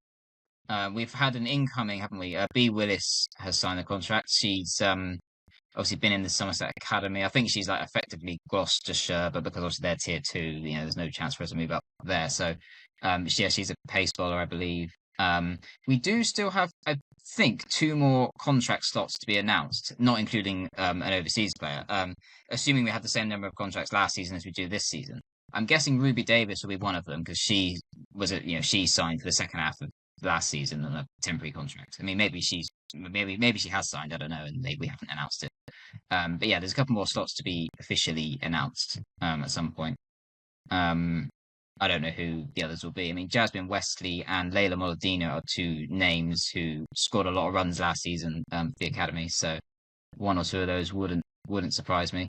We've had an incoming, haven't we? B. Willis has signed a contract. She's obviously been in the Somerset Academy. I think she's like effectively Gloucestershire, but because obviously they're tier 2, there's no chance for her to move up there. So, she's a pace bowler, I believe. We do still have, I think, 2 more contract slots to be announced, not including an overseas player. Assuming we have the same number of contracts last season as we do this season. I'm guessing Ruby Davis will be one of them because she was she signed for the second half of last season on a temporary contract. I mean, maybe she has signed. I don't know, and we haven't announced it. But yeah, there's a couple more slots to be officially announced at some point. I don't know who the others will be. I mean, Jasmine Wesley and Layla Molodino are 2 names who scored a lot of runs last season for the academy. So 1 or 2 of those wouldn't surprise me.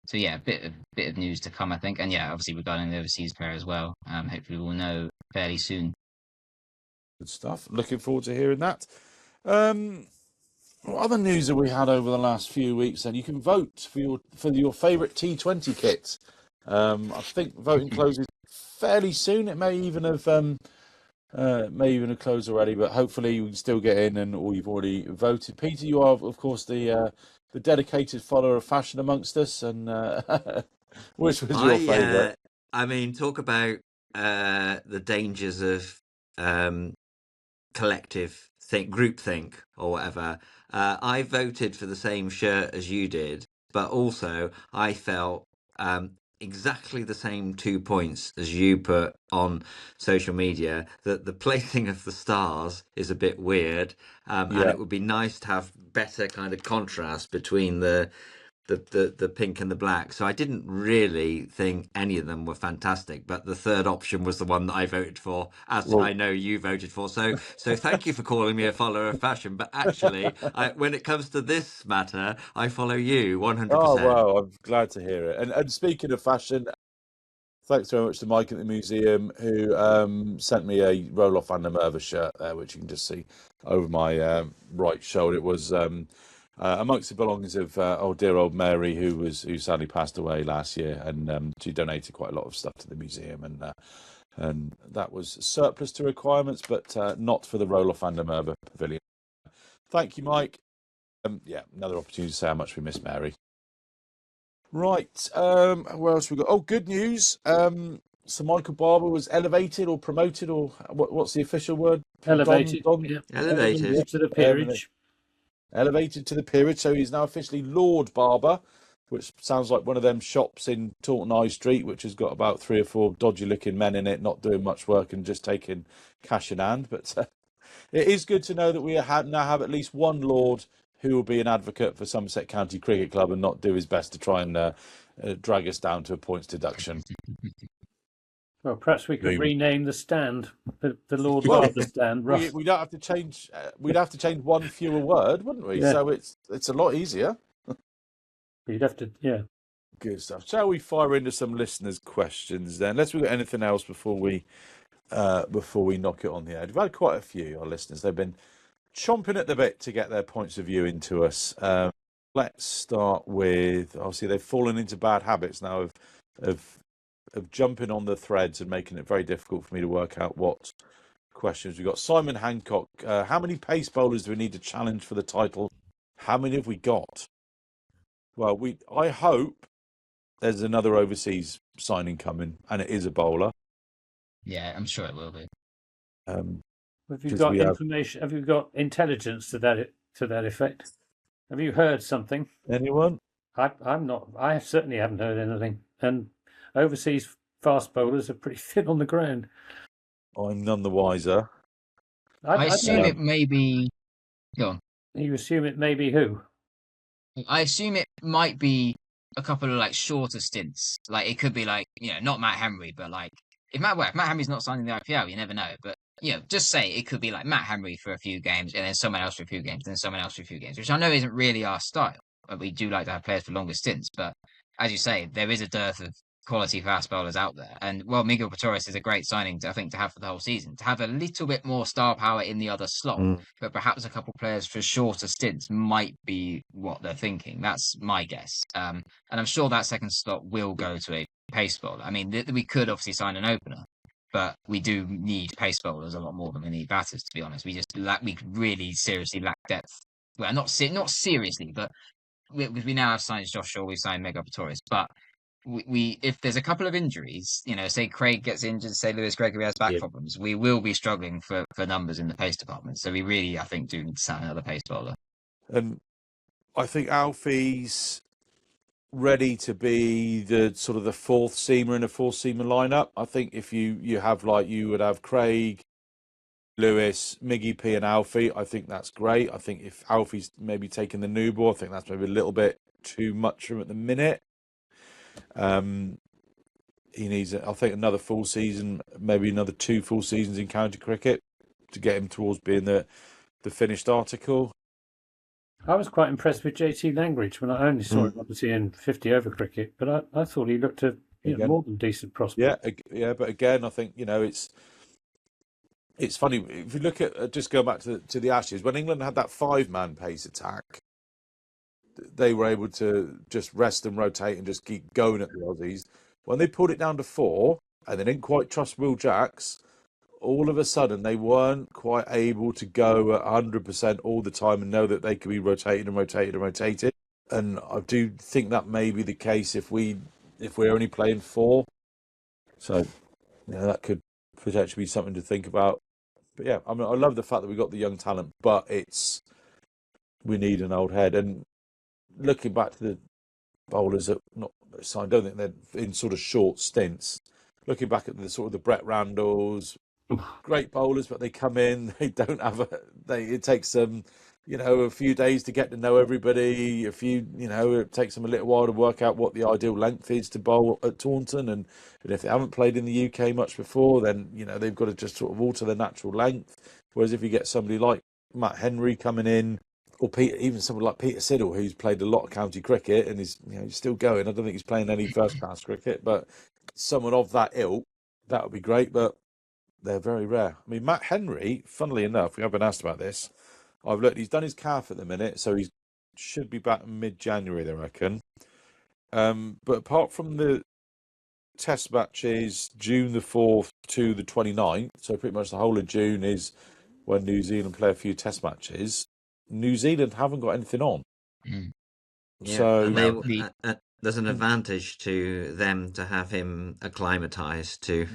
So yeah, a bit of news to come, I think. And yeah, obviously regarding the overseas player as well. Hopefully we'll know fairly soon. Good stuff. Looking forward to hearing that. What other news have we had over the last few weeks? Then you can vote for your favourite T20 kit. I think voting closes fairly soon. It may even have closed already, but hopefully you can still get in, or you've already voted. Peter, you are of course the dedicated follower of fashion amongst us, and which was your favourite? I mean, talk about the dangers of collective groupthink or whatever. I voted for the same shirt as you did, but also I felt exactly the same 2 points as you put on social media, that the placing of the stars is a bit weird, and it would be nice to have better kind of contrast between the pink and the black. So I didn't really think any of them were fantastic, but the third option was the one that I voted for, as I know you voted for. So thank you for calling me a follower of fashion. But actually, when it comes to this matter, I follow you 100%. Oh, well, I'm glad to hear it. And speaking of fashion, thanks very much to Mike at the museum, who sent me a Roll-Off Van der Merwe shirt there, which you can just see over my right shoulder. It was amongst the belongings of dear old Mary, who sadly passed away last year, and she donated quite a lot of stuff to the museum, and that was surplus to requirements, but not for the Roll-Off Van der Merwe pavilion. Thank you, Mike. Another opportunity to say how much we miss Mary. Right, where else we got? Oh, good news. Sir Michael Barber was elevated or promoted, or what's the official word? Elevated. Elevated to the peerage. Elevated to the peerage, so he's now officially Lord Barber, which sounds like one of them shops in Taunton High Street, which has got about 3 or 4 dodgy-looking men in it, not doing much work and just taking cash in hand. But it is good to know that we now have at least one Lord who will be an advocate for Somerset County Cricket Club and not do his best to try and drag us down to a points deduction. Well, perhaps we could rename the stand the Lord Barber stand. We'd have to change. We'd have to change one fewer word, wouldn't we? Yeah. So it's a lot easier. You'd have to, yeah. Good stuff. Shall we fire into some listeners' questions then? Unless we've got anything else before we knock it on the head. We've had quite a few, our listeners. They've been chomping at the bit to get their points of view into us. Let's start with, obviously they've fallen into bad habits now of jumping on the threads and making it very difficult for me to work out what questions we've got. Simon Hancock, how many pace bowlers do we need to challenge for the title? How many have we got? Well, I hope there's another overseas signing coming, and it is a bowler. Yeah, I'm sure it will be. Have you got information? Have you got intelligence to that effect? Have you heard something? Anyone? I'm not. I certainly haven't heard anything. And overseas fast bowlers are pretty thin on the ground. I'm none the wiser. I don't assume know. it may be. Go on. You assume it may be who? I assume it might be a couple of like shorter stints. Like it could be like, not Matt Henry, but like if Matt Henry's not signing the IPL, you never know. But just say it could be like Matt Henry for a few games and then someone else for a few games, and then someone else for a few games, which I know isn't really our style. But we do like to have players for longer stints. But as you say, there is a dearth of quality fast bowlers out there. And well, Miguel Torres is a great signing I think to have for the whole season. To have a little bit more star power in the other slot, but perhaps a couple players for shorter stints might be what they're thinking. That's my guess. And I'm sure that second slot will go to a pace bowler. I mean, we could obviously sign an opener, but we do need pace bowlers a lot more than we need batters, to be honest. We really seriously lack depth. Well, not seriously, but we now have signed Josh Shaw, we've signed Miguel Torres, but we if there's a couple of injuries, say Craig gets injured, say Lewis Gregory has back problems, we will be struggling for numbers in the pace department. So we really, I think, do need to sign another pace bowler. And I think Alfie's ready to be the sort of the fourth seamer in a fourth seamer lineup. I think if you have you would have Craig, Lewis, Miggy P and Alfie, I think that's great. I think if Alfie's maybe taking the new ball, I think that's maybe a little bit too much for him at the minute. He needs, I think, another full season, maybe another 2 full seasons in county cricket to get him towards being the finished article. I was quite impressed with JT Langridge when I only saw him obviously in 50 over cricket, but I thought he looked a more than decent prospect. Yeah, but again, I think it's funny if you look at just go back to the Ashes when England had that 5-man pace attack. They were able to just rest and rotate and just keep going at the Aussies. When they pulled it down to 4 and they didn't quite trust Will Jacks, all of a sudden they weren't quite able to go at 100% all the time and know that they could be rotated and rotated and rotated. And I do think that may be the case if we're only playing 4. So that could potentially be something to think about. But yeah, I mean, I love the fact that we got the young talent, but we need an old head. And looking back to the bowlers that not signed, I don't think they're in sort of short stints. Looking back at the sort of the Brett Randalls, great bowlers, but they come in, they don't have it takes them, a few days to get to know everybody. It takes them a little while to work out what the ideal length is to bowl at Taunton. And if they haven't played in the UK much before, then, they've got to just sort of alter their natural length. Whereas if you get somebody like Matt Henry coming in, or even someone like Peter Siddle, who's played a lot of county cricket and is he's still going. I don't think he's playing any first-class cricket, but someone of that ilk, that would be great. But they're very rare. I mean, Matt Henry, funnily enough, we haven't been asked about this. I've looked. He's done his calf at the minute, so he should be back mid-January, they reckon. But apart from the Test matches, June the 4th to the 29th, so pretty much the whole of June is when New Zealand play a few Test matches. New Zealand haven't got anything on. Yeah, so there's an advantage to them to have him acclimatized to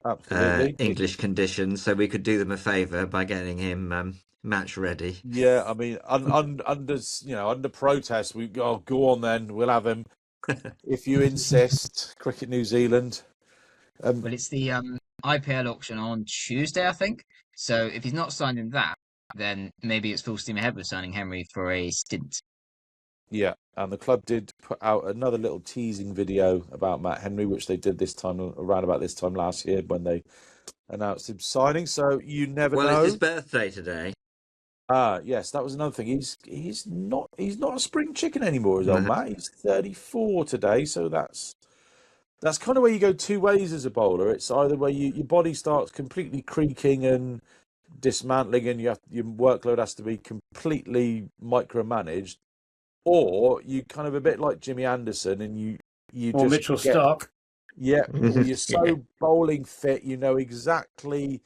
absolutely English conditions, so we could do them a favour by getting him match ready. Yeah, I mean, under protest, we go on then. We'll have him if you insist. Cricket New Zealand. Well, it's the IPL auction on Tuesday, I think. So if he's not signed in that, then maybe it's full steam ahead with signing Henry for a stint. Yeah, and the club did put out another little teasing video about Matt Henry, which they did around about this time last year when they announced him signing. So you never know. Well, it's his birthday today. Yes, that was another thing. He's not a spring chicken anymore, is old Matt. He's 34 today, so that's kind of where you go two ways as a bowler. It's either where your body starts completely creaking and dismantling, and your workload has to be completely micromanaged, or you kind of a bit like Jimmy Anderson, and you or just Mitchell Stark. Yeah, you're so bowling fit. You know exactly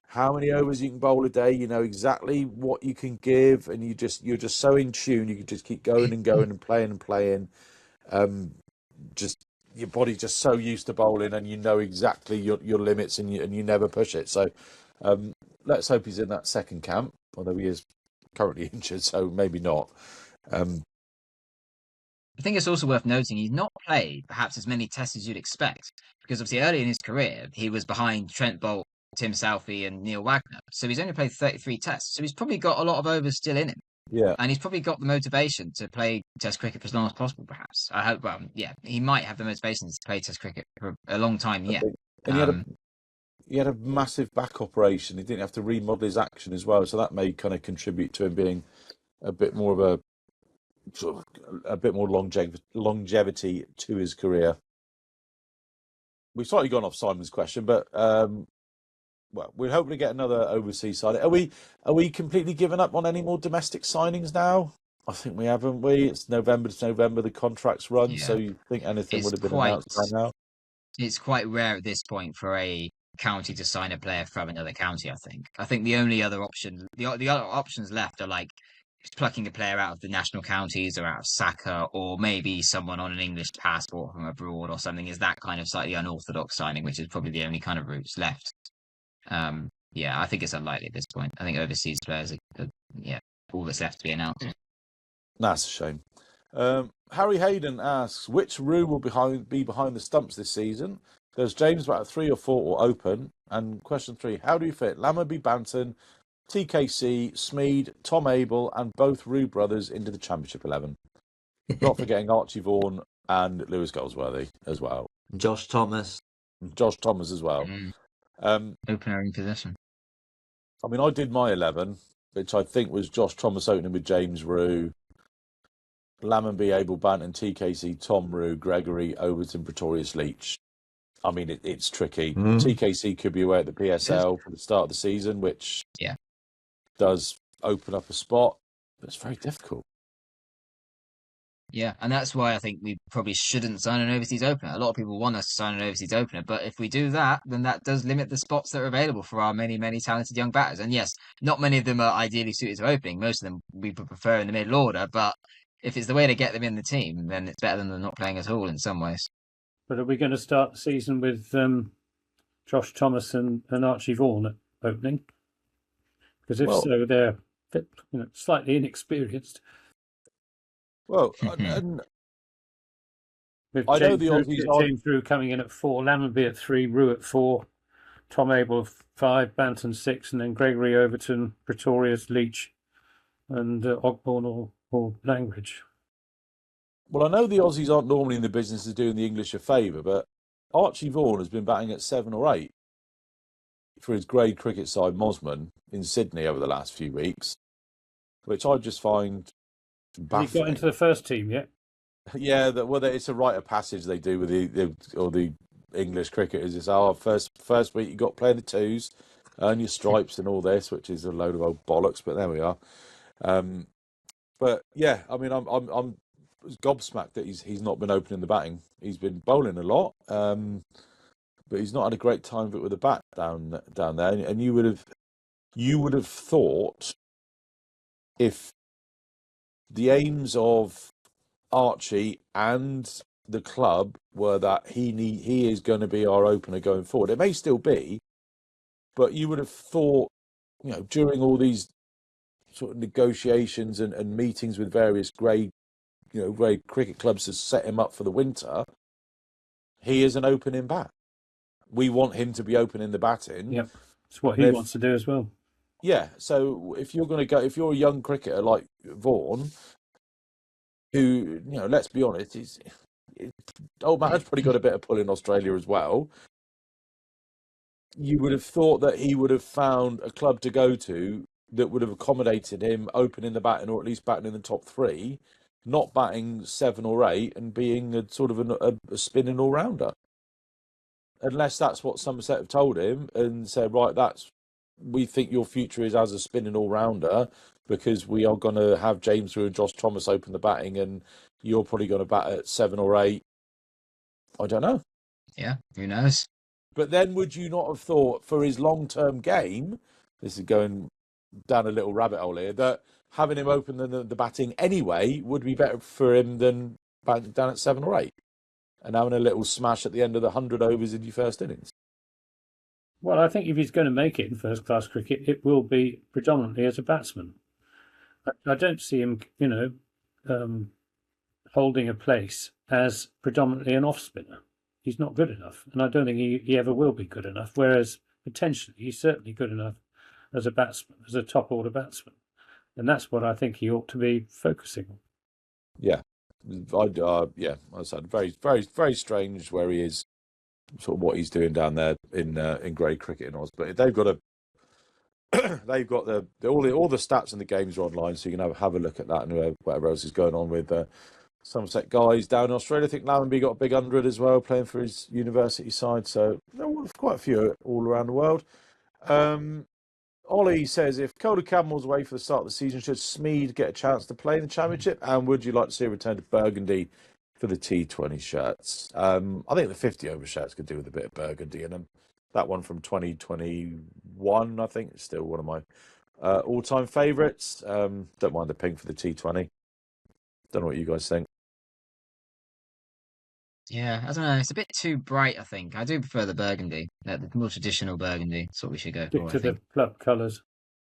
how many overs you can bowl a day. You know exactly what you can give, and you're just so in tune. You can just keep going and going and playing. Just your body's just so used to bowling, and you know exactly your limits, and you never push it. So let's hope he's in that second camp, although he is currently injured, so maybe not. I think it's also worth noting he's not played perhaps as many tests as you'd expect, because obviously early in his career he was behind Trent Boult Tim Southey and Neil Wagner. So he's only played 33 tests. So he's probably got a lot of overs still in him. Yeah. And he's probably got the motivation to play Test cricket for as long as possible, perhaps. I hope, well, yeah, he might have the motivation to play Test cricket for a long time yet. And he had a massive back operation. He didn't have to remodel his action as well. So that may kind of contribute to him being a bit more of a bit more longevity to his career. We've slightly gone off Simon's question, but well, we're hoping to get another overseas side. Are we completely given up on any more domestic signings now? I think we haven't. It's November to November. The contracts run, so you think anything would have been announced by now? It's quite rare at this point for a county to sign a player from another county. I think the only other option, the other options left are like plucking a player out of the national counties or out of Saka, or maybe someone on an English passport from abroad or something. Is that kind of slightly unorthodox signing, which is probably the only kind of routes left. Yeah, I think it's unlikely at this point. I think overseas players are all that's left to be announced. That's a shame. Harry Hayden asks, which Roo will be behind the stumps this season? Does James bat at 3 or 4 or open? And question 3, how do you fit Lammerby, Banton, TKC, Smead, Tom Abel and both Roo brothers into the Championship 11? Not forgetting Archie Vaughan and Lewis Goldsworthy as well. Josh Thomas as well. Opener in possession. I mean, I did my 11, which I think was Josh Thomas opening with James Roo, Lammonby, Abel Banton, TKC, Tom Roo, Gregory, Overton, Pretorius, Leach. I mean, it's tricky. TKC could be away at the PSL for the start of the season, which does open up a spot, but it's very difficult. Yeah, and that's why I think we probably shouldn't sign an overseas opener. A lot of people want us to sign an overseas opener, but if we do that, then that does limit the spots that are available for our many, many talented young batters. And yes, not many of them are ideally suited to opening. Most of them we would prefer in the middle order, but if it's the way to get them in the team, then it's better than them not playing at all in some ways. But are we going to start the season with Josh Thomas and Archie Vaughan at opening? Because if so, they're slightly inexperienced. Well, and with I know James the Aussies James Roo coming in at 4, Lammonby at 3, Roo at 4, Tom Abel 5, Banton 6, and then Gregory, Overton, Pretorius, Leach, and Ogborn or Langridge. Well, I know the Aussies aren't normally in the business of doing the English a favour, but Archie Vaughan has been batting at 7 or 8 for his grade cricket side, Mosman, in Sydney over the last few weeks, which I just find baffling. Has he got into the first team yet? Yeah, it's a rite of passage they do with the English cricketers. It's our first week you got playing the twos, earn your stripes and all this, which is a load of old bollocks. But there we are. But yeah, I mean, I'm gobsmacked that he's not been opening the batting. He's been bowling a lot, but he's not had a great time of it with the bat down there. And you would have thought if the aims of Archie and the club were that he is going to be our opener going forward. It may still be, but you would have thought, during all these sort of negotiations and meetings with various grade cricket clubs to set him up for the winter, he is an opening bat. We want him to be opening the batting. Yep, it's what he wants to do as well. Yeah, so if you're a young cricketer like Vaughan, who, let's be honest, old man's probably got a bit of pull in Australia as well. You would have thought that he would have found a club to go to that would have accommodated him opening the batting, or at least batting in the top 3, not batting 7 or 8 and being a sort of a spinning all-rounder. Unless that's what Somerset have told him and said, right, we think your future is as a spinning all-rounder because we are going to have James Roo and Josh Thomas open the batting and you're probably going to bat at 7 or 8. I don't know. Yeah, who knows? But then would you not have thought for his long-term game, this is going down a little rabbit hole here, that having him open the batting anyway would be better for him than batting down at 7 or 8 and having a little smash at the end of the 100 overs in your first innings? Well, I think if he's going to make it in first-class cricket, it will be predominantly as a batsman. I don't see him, holding a place as predominantly an off-spinner. He's not good enough, and I don't think he ever will be good enough, whereas potentially he's certainly good enough as a batsman, as a top order batsman, and that's what I think he ought to be focusing on. Yeah, I said very, very, very strange where he is, sort of what he's doing down there in grade cricket in Oz. But they've got a they've got all the stats and the games are online, so you can have a look at that and whatever else is going on with Somerset guys down in Australia. I think Lammonby got a big 100 as well, playing for his university side. So there were quite a few all around the world. Ollie says, if Calder Campbell's away for the start of the season, should Smeed get a chance to play in the Championship? And would you like to see a return to burgundy for the T20 shirts? I think the 50 over shirts could do with a bit of burgundy in them. That one from 2021, I think, is still one of my all-time favourites. Don't mind the pink for the T20. Don't know what you guys think. Yeah, I don't know. It's a bit too bright, I think. I do prefer the burgundy, the more traditional burgundy. That's what we should go Stick for, to I think. the club colours.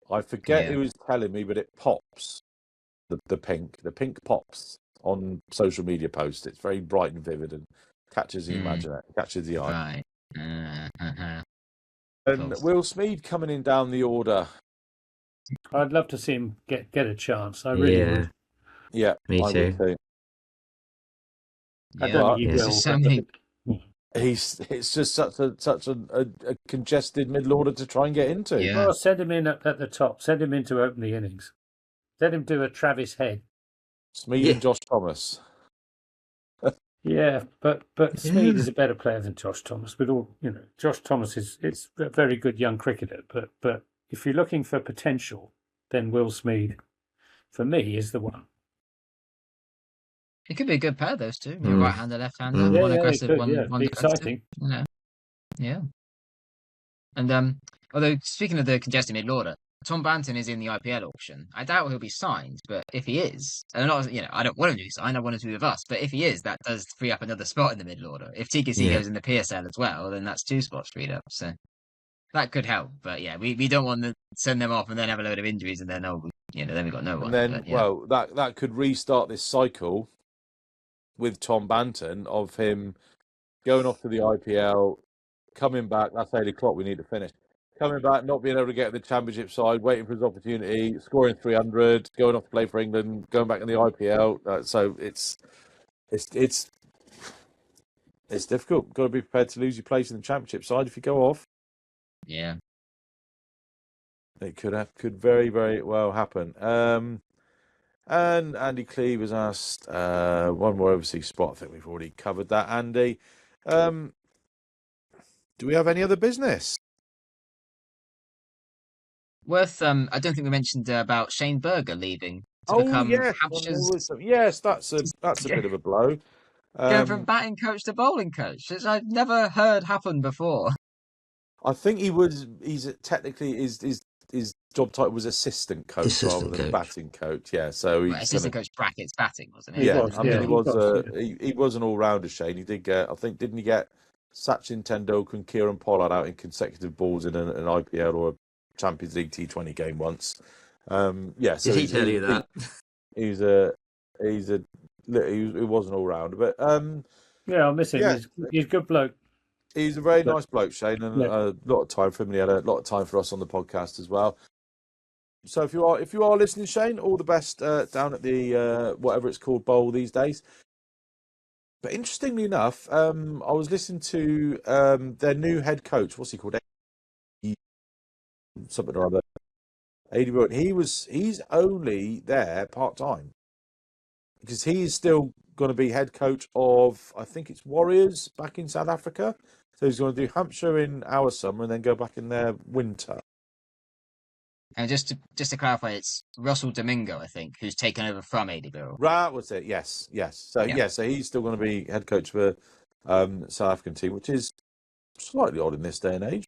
I forget Yeah. who was telling me, but it pops. The pink pops on social media posts. It's very bright and vivid and catches the catches the eye. Right. And Will Smeed coming in down the order. I'd love to see him get a chance. I really would. Yeah, Me I too. would too. I don't think he There's will. just so many. It's just such a congested middle order to try and get into. Yeah. Well, send him in at the top. Send him in to open the innings. Let him do a Travis Head. Smeed and Josh Thomas. Yeah, but Smeed is a better player than Josh Thomas. With all Josh Thomas is a very good young cricketer. But if you're looking for potential, then Will Smeed, for me, is the one. It could be a good pair, those two. Right-hander, left-hander, Yeah, one it aggressive, could, one be defensive. exciting. Yeah. And although speaking of the congested middle order, Tom Banton is in the IPL auction. I doubt he'll be signed, but if he is, and I don't want him to be signed. I want him to be with us. But if he is, that does free up another spot in the middle order. If TKC goes in the PSL as well, then that's 2 spots freed up. So that could help. But yeah, we don't want to send them off and then have a load of injuries and then then we got no one. And then that could restart this cycle with Tom Banton of him going off to the IPL, coming back. That's 8 o'clock. We need to finish. Coming back, not being able to get the Championship side, waiting for his opportunity, scoring 300, going off to play for England, going back in the IPL. So it's difficult. Got to be prepared to lose your place in the Championship side if you go off. Yeah. It could very, very well happen. And Andy Cleve has asked one more overseas spot. I think we've already covered that, Andy. Do we have any other business? I don't think we mentioned about Shane Berger leaving to become Hampshire's. Yes, that's a bit of a blow. Going from batting coach to bowling coach, which I've never heard happen before. I think he's technically his job title was assistant coach rather than batting coach. Yeah, so he's assistant coach brackets batting, wasn't he? He he was an all rounder. Shane, he did get. I think didn't he get Sachin Tendulkar and Kieran Pollard out in consecutive balls in an IPL or a Champions League T20 game once? So did he tell you that? He was an all rounder, but I'll miss him. Yeah. He's a good bloke. He's a very nice bloke, Shane, and a lot of time for him. And he had a lot of time for us on the podcast as well. So if you are listening, Shane, all the best down at the whatever it's called bowl these days. But interestingly enough, I was listening to their new head coach. What's he called? Something or other. He's only there part time because he's still going to be head coach of, I think it's Warriors back in South Africa. So he's going to do Hampshire in our summer and then go back in their winter. And just to clarify, it's Russell Domingo, I think, who's taken over from Eddie Birrell. Right, was it? Yes. So so he's still going to be head coach for South African team, which is slightly odd in this day and age.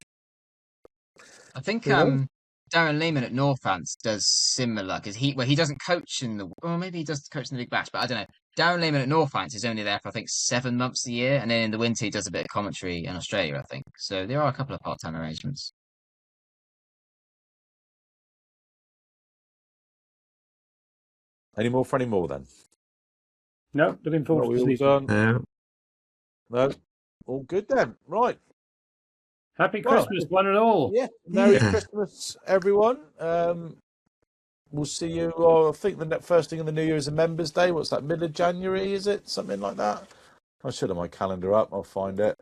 I think Darren Lehman at Northants does similar because he doesn't coach maybe he does coach in the Big Bash, but I don't know. Darren Lehman at Northants is only there for I think 7 months a year, and then in the winter he does a bit of commentary in Australia, I think. So there are a couple of part-time arrangements. Any more for any more then? No, looking forward to the season. No, all good then. Right. Happy Well, Christmas, one and all. Yeah, Merry Yeah. Christmas, everyone. We'll see you. I think the first thing in the new year is a Members' Day. What's that? Middle of January, is it? Something like that. I should have my calendar up. I'll find it.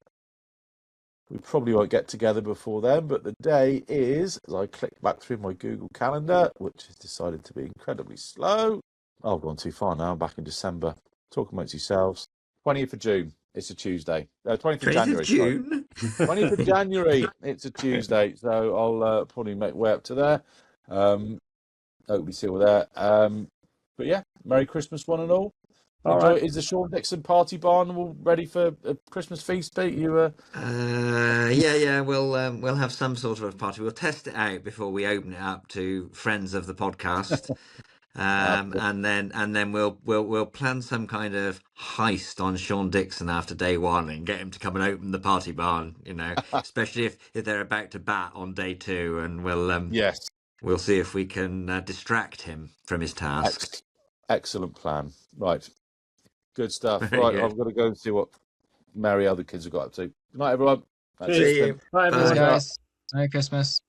We probably won't get together before then, but the day is, as I click back through my Google Calendar, which has decided to be incredibly slow. Oh, I've gone too far now. I'm back in December. Talk amongst yourselves. 20th of June. It's a Tuesday. 20th of 20th January. of June. 20th of January. It's a Tuesday. So I'll probably make way up to there. Hope we see you there. But yeah, Merry Christmas, one and all. All Enjoy. right. Is the Sean Dixon party barn all ready for a Christmas feast, Pete? Yeah. We'll have some sort of a party. We'll test it out before we open it up to friends of the podcast, and then we'll plan some kind of heist on Sean Dixon after day one and get him to come and open the party barn. Especially if they're about to bat on day two, and Yes. we'll see if we can distract him from his task. Excellent plan. Right. Good stuff. Very Right, good. I've got to go and see what Merry other kids have got up to. Good night, everyone. That's See it. you. Bye, Bye. everyone. Guys, Merry Christmas.